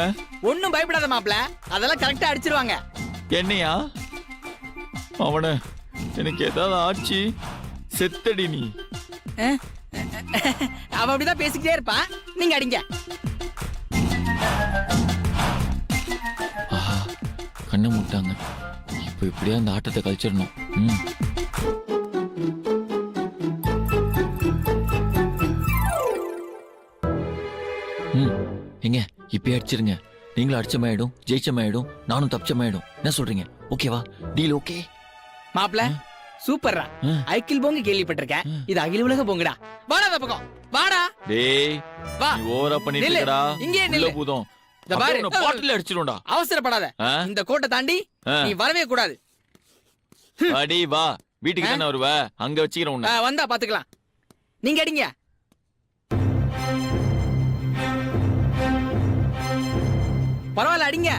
ஒண்ணும் பயப்படாத மாப்ள, அதெல்லாம் கரெக்டா அடிச்சிருவாங்க. என்னையா அவன எனக்கு ஏதாவது ஆச்சு செத்தடி நீ. அவ அப்படிதான் பேசிக்கிட்டே இருப்பா, நீங்க அடிங்க. ஆஹா கண்ணை மூட்டாங்க. இப்போ இப்படியா அந்த ஆட்டத்தை கழிச்சிடணும். எங்க இப்பயே அடிச்சிருங்க. நீங்களும் அடிச்சமாயிடும், ஜெயிச்சமாயிடும், நானும் தப்பிச்சமாயிடும். என்ன சொல்றீங்க? ஓகேவா? Deal okay? மாப்ள சூப்பர்ரா. ஐக்கில் போங்க கேள்விப்பட்டிருக்கேன், இது அகில உலக போங்கடா. வாடா அந்த பக்கம் வாடா. டேய் வா நீ ஓவரா பண்ணிட்டு இருக்கடா. இங்கே உள்ள நில்லு. பூதம். இந்த பாரு பாட்டில் அடிச்சிடும்டா. அவசரப்படாத. இந்த கோட்டை தாண்டி நீ வரவே கூடாது. அடி வா, வீட்டுக்கு தானே வருவ, அங்க வச்சுக்கிறேன் உன்னை. வந்தா பாத்துக்கலாம். நீங்க அடிங்க. பரவாயில்ல அடிங்க.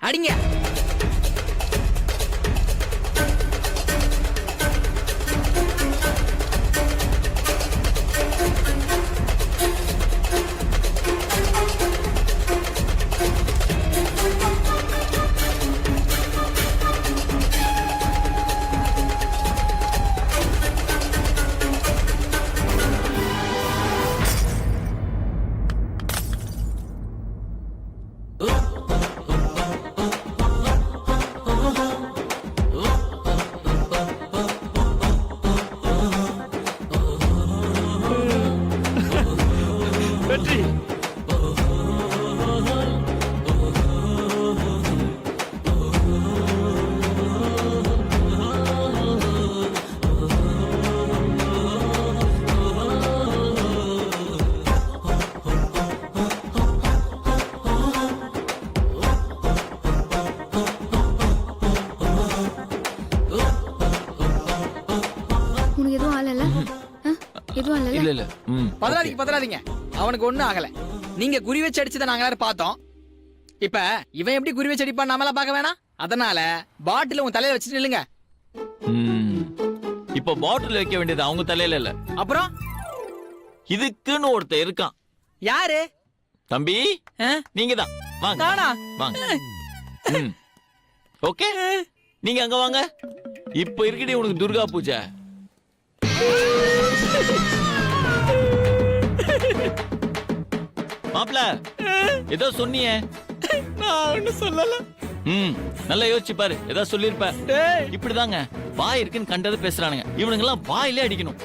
அடிங்க. வெற்றி. உனக்கு எதுவும் ஆளல? எதுவும் ஆளல? இல்ல இல்ல. பதறாதீங்க. அவனுக்கு ஒண்ணும் ஆகல. நீங்க குறி வச்சு அடிச்சதை நாங்க எல்லாரும் பார்த்தோம். இப்ப இவன் எப்படி குறி வச்சு அடிப்பான் நாமெல்லாம் பார்க்க வேணாம். அதனால பாட்டில உன் தலையில வச்சுட்டு நில்லுங்க. இப்ப பாட்டில் வைக்க வேண்டியது அவங்க தலையில இல்ல. அப்புறம் இதுக்குன்னு ஒருத்தர் இருக்கான். யாரு? தம்பி நீங்க தான். வாங்க நானா? வாங்க. ஓகே நீங்க அங்க வாங்க. இப்ப இருக்கடி உனக்கு துர்கா பூஜை. மாப்ள ஏதோ சொன்னியே. நான் ஒண்ணும் சொல்லல. நல்லா யோசிச்சு பாரு, ஏதாவது சொல்லிருப்ப. இப்படிதாங்க வாய் இருக்குன்னு கண்டது பேசுறானுங்க. இவனுங்க எல்லாம் வாயிலே அடிக்கணும்.